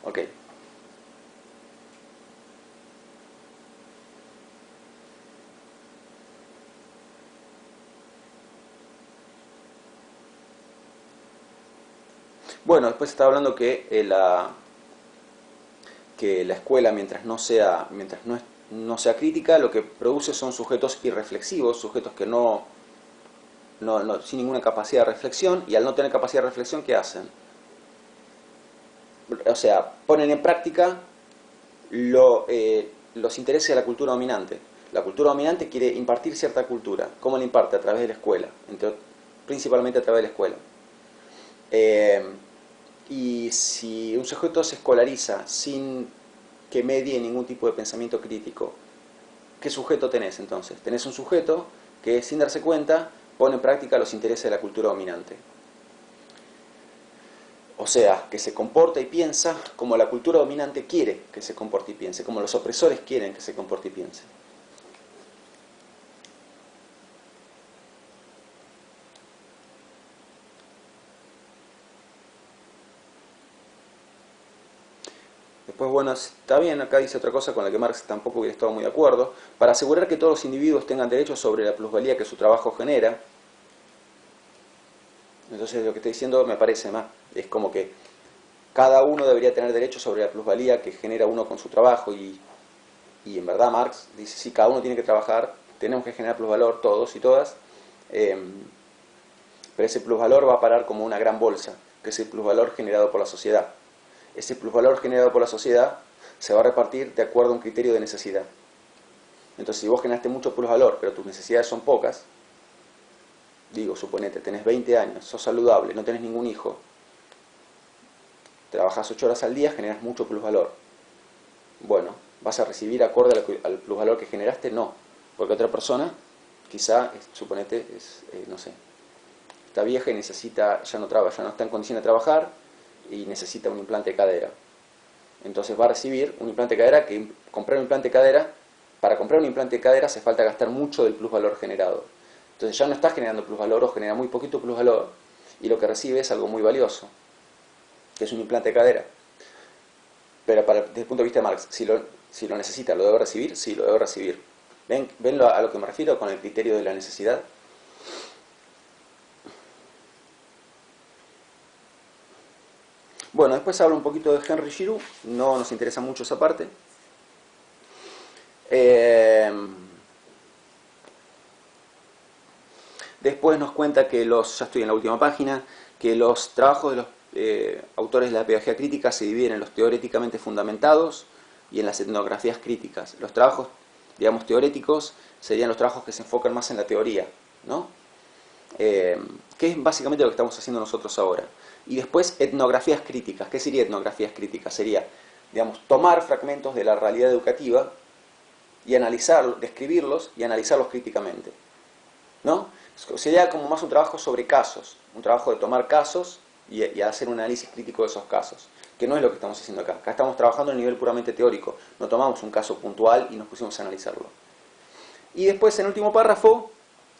Ok. Bueno, después está hablando que la escuela, mientras no sea crítica, lo que produce son sujetos irreflexivos, sujetos que sin ninguna capacidad de reflexión, y al no tener capacidad de reflexión, ¿qué hacen? O sea, ponen en práctica los intereses de la cultura dominante. La cultura dominante quiere impartir cierta cultura. ¿Cómo la imparte? A través de la escuela, principalmente a través de la escuela. Y si un sujeto se escolariza sin que medie ningún tipo de pensamiento crítico, ¿qué sujeto tenés entonces? Tenés un sujeto que, sin darse cuenta, pone en práctica los intereses de la cultura dominante. O sea, que se comporta y piensa como la cultura dominante quiere que se comporte y piense, como los opresores quieren que se comporte y piense. Después, bueno, está bien, acá dice otra cosa con la que Marx tampoco hubiera estado muy de acuerdo. Para asegurar que todos los individuos tengan derechos sobre la plusvalía que su trabajo genera. Entonces lo que estoy diciendo me parece más, es como que cada uno debería tener derecho sobre la plusvalía que genera uno con su trabajo, y en verdad Marx dice, sí, cada uno tiene que trabajar, tenemos que generar plusvalor todos y todas, pero ese plusvalor va a parar como una gran bolsa, que es el plusvalor generado por la sociedad. Ese plusvalor generado por la sociedad se va a repartir de acuerdo a un criterio de necesidad. Entonces, si vos generaste mucho plusvalor, pero tus necesidades son pocas, digo, suponete, tenés 20 años, sos saludable, no tenés ningún hijo, trabajás 8 horas al día, generas mucho plusvalor. Bueno, ¿vas a recibir acorde al plusvalor que generaste? No, porque otra persona, quizá, suponete, no sé, está vieja y necesita, ya no está en condición de trabajar y necesita un implante de cadera. Entonces va a recibir un implante de cadera, que comprar un implante de cadera, para comprar un implante de cadera hace falta gastar mucho del plusvalor generado. Entonces ya no está generando plusvalor o genera muy poquito plusvalor, y lo que recibe es algo muy valioso, que es un implante de cadera. Pero desde el punto de vista de Marx, si lo necesita, ¿lo debe recibir? Sí, lo debe recibir. ¿Ven a lo que me refiero con el criterio de la necesidad? Bueno, después habla un poquito de Henry Giroux, no nos interesa mucho esa parte. Después nos cuenta que ya estoy en la última página, que los trabajos de los autores de la pedagogía crítica se dividen en los teóricamente fundamentados y en las etnografías críticas. Los trabajos, digamos, teóricos serían los trabajos que se enfocan más en la teoría, ¿no? Que es básicamente lo que estamos haciendo nosotros ahora. Y después etnografías críticas. ¿Qué sería etnografías críticas? Sería, digamos, tomar fragmentos de la realidad educativa y analizarlos, describirlos y analizarlos críticamente, ¿no? Sería como más un trabajo sobre casos, un trabajo de tomar casos y hacer un análisis crítico de esos casos, que no es lo que estamos haciendo acá. Acá estamos trabajando a nivel puramente teórico, no tomamos un caso puntual y nos pusimos a analizarlo. Y después, en el último párrafo,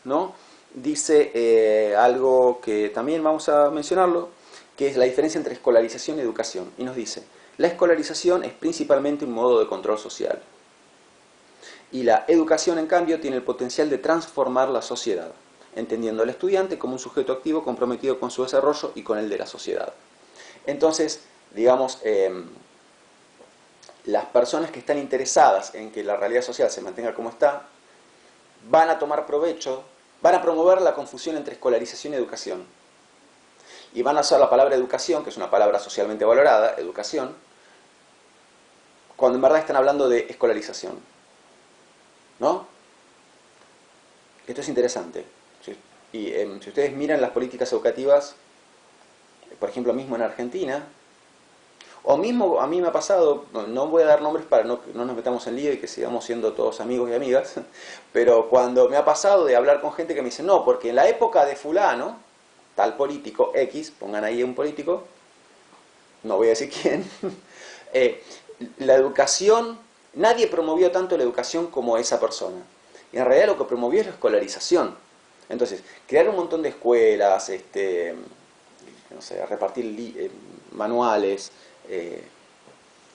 ¿no?, dice algo que también vamos a mencionarlo, que es la diferencia entre escolarización y educación. Y nos dice, la escolarización es principalmente un modo de control social. Y la educación, en cambio, tiene el potencial de transformar la sociedad, entendiendo al estudiante como un sujeto activo comprometido con su desarrollo y con el de la sociedad. Entonces, digamos, las personas que están interesadas en que la realidad social se mantenga como está, van a tomar provecho, van a promover la confusión entre escolarización y educación. Y van a usar la palabra educación, que es una palabra socialmente valorada, educación, cuando en verdad están hablando de escolarización, ¿no? Esto es interesante. Y si ustedes miran las políticas educativas, por ejemplo, mismo en Argentina, o mismo a mí me ha pasado, no voy a dar nombres para no nos metamos en lío y que sigamos siendo todos amigos y amigas, pero cuando me ha pasado de hablar con gente que me dice, no, porque en la época de fulano, tal político, X, pongan ahí un político, no voy a decir quién, la educación nadie promovió tanto la educación como esa persona. Y en realidad lo que promovió es la escolarización. Entonces, crear un montón de escuelas, no sé, repartir manuales,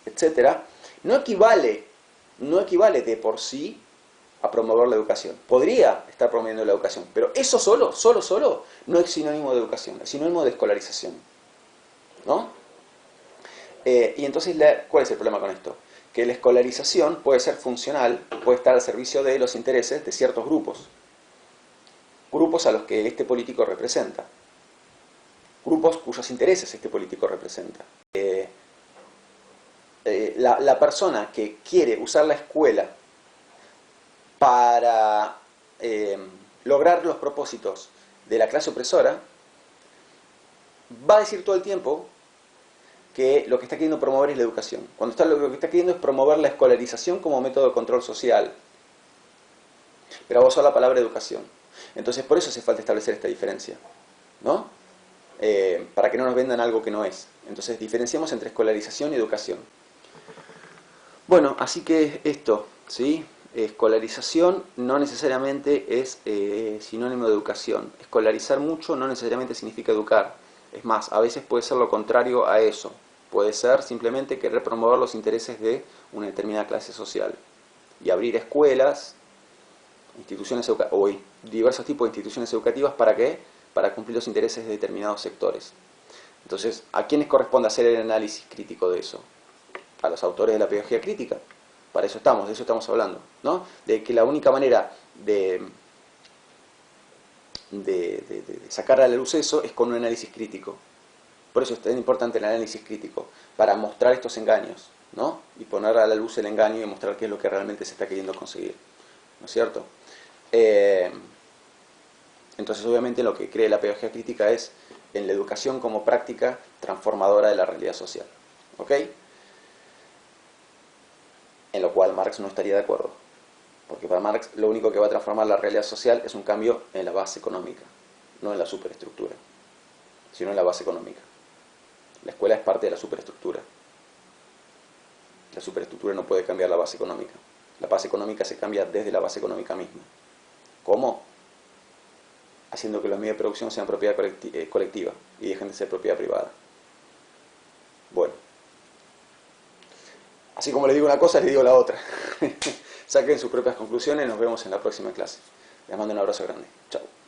etcétera, no equivale de por sí a promover la educación. Podría estar promoviendo la educación, pero eso solo, no es sinónimo de educación, es sinónimo de escolarización. ¿No? Y entonces, ¿cuál es el problema con esto? Que la escolarización puede ser funcional, puede estar al servicio de los intereses de ciertos grupos. Grupos a los que este político representa. Grupos cuyos intereses este político representa. La persona que quiere usar la escuela para lograr los propósitos de la clase opresora, va a decir todo el tiempo que lo que está queriendo promover es la educación. Cuando lo que está queriendo es promover la escolarización como método de control social. Pero va a usar la palabra educación. Entonces, por eso hace falta establecer esta diferencia, ¿no? Para que no nos vendan algo que no es. Entonces, diferenciamos entre escolarización y educación. Bueno, así que esto, ¿sí? Escolarización no necesariamente es sinónimo de educación. Escolarizar mucho no necesariamente significa educar. Es más, a veces puede ser lo contrario a eso. Puede ser simplemente querer promover los intereses de una determinada clase social. Y abrir escuelas, instituciones o diversos tipos de instituciones educativas, ¿para qué? Para cumplir los intereses de determinados sectores. Entonces, ¿a quiénes corresponde hacer el análisis crítico de eso? A los autores de la pedagogía crítica. Para eso estamos, de eso estamos hablando, ¿no? De que la única manera de sacar a la luz eso es con un análisis crítico. Por eso es tan importante el análisis crítico, para mostrar estos engaños, ¿no? Y poner a la luz el engaño y mostrar qué es lo que realmente se está queriendo conseguir, ¿no es cierto? Entonces, obviamente, lo que cree la pedagogía crítica es en la educación como práctica transformadora de la realidad social, ¿ok? En lo cual Marx no estaría de acuerdo, porque para Marx lo único que va a transformar la realidad social es un cambio en la base económica, no en la superestructura, sino en la base económica. La escuela es parte de la superestructura. La superestructura no puede cambiar la base económica. La base económica se cambia desde la base económica misma. ¿Cómo? Haciendo que los medios de producción sean propiedad colectiva y dejen de ser propiedad privada. Bueno. Así como les digo una cosa, les digo la otra. Saquen sus propias conclusiones, nos vemos en la próxima clase. Les mando un abrazo grande. Chao.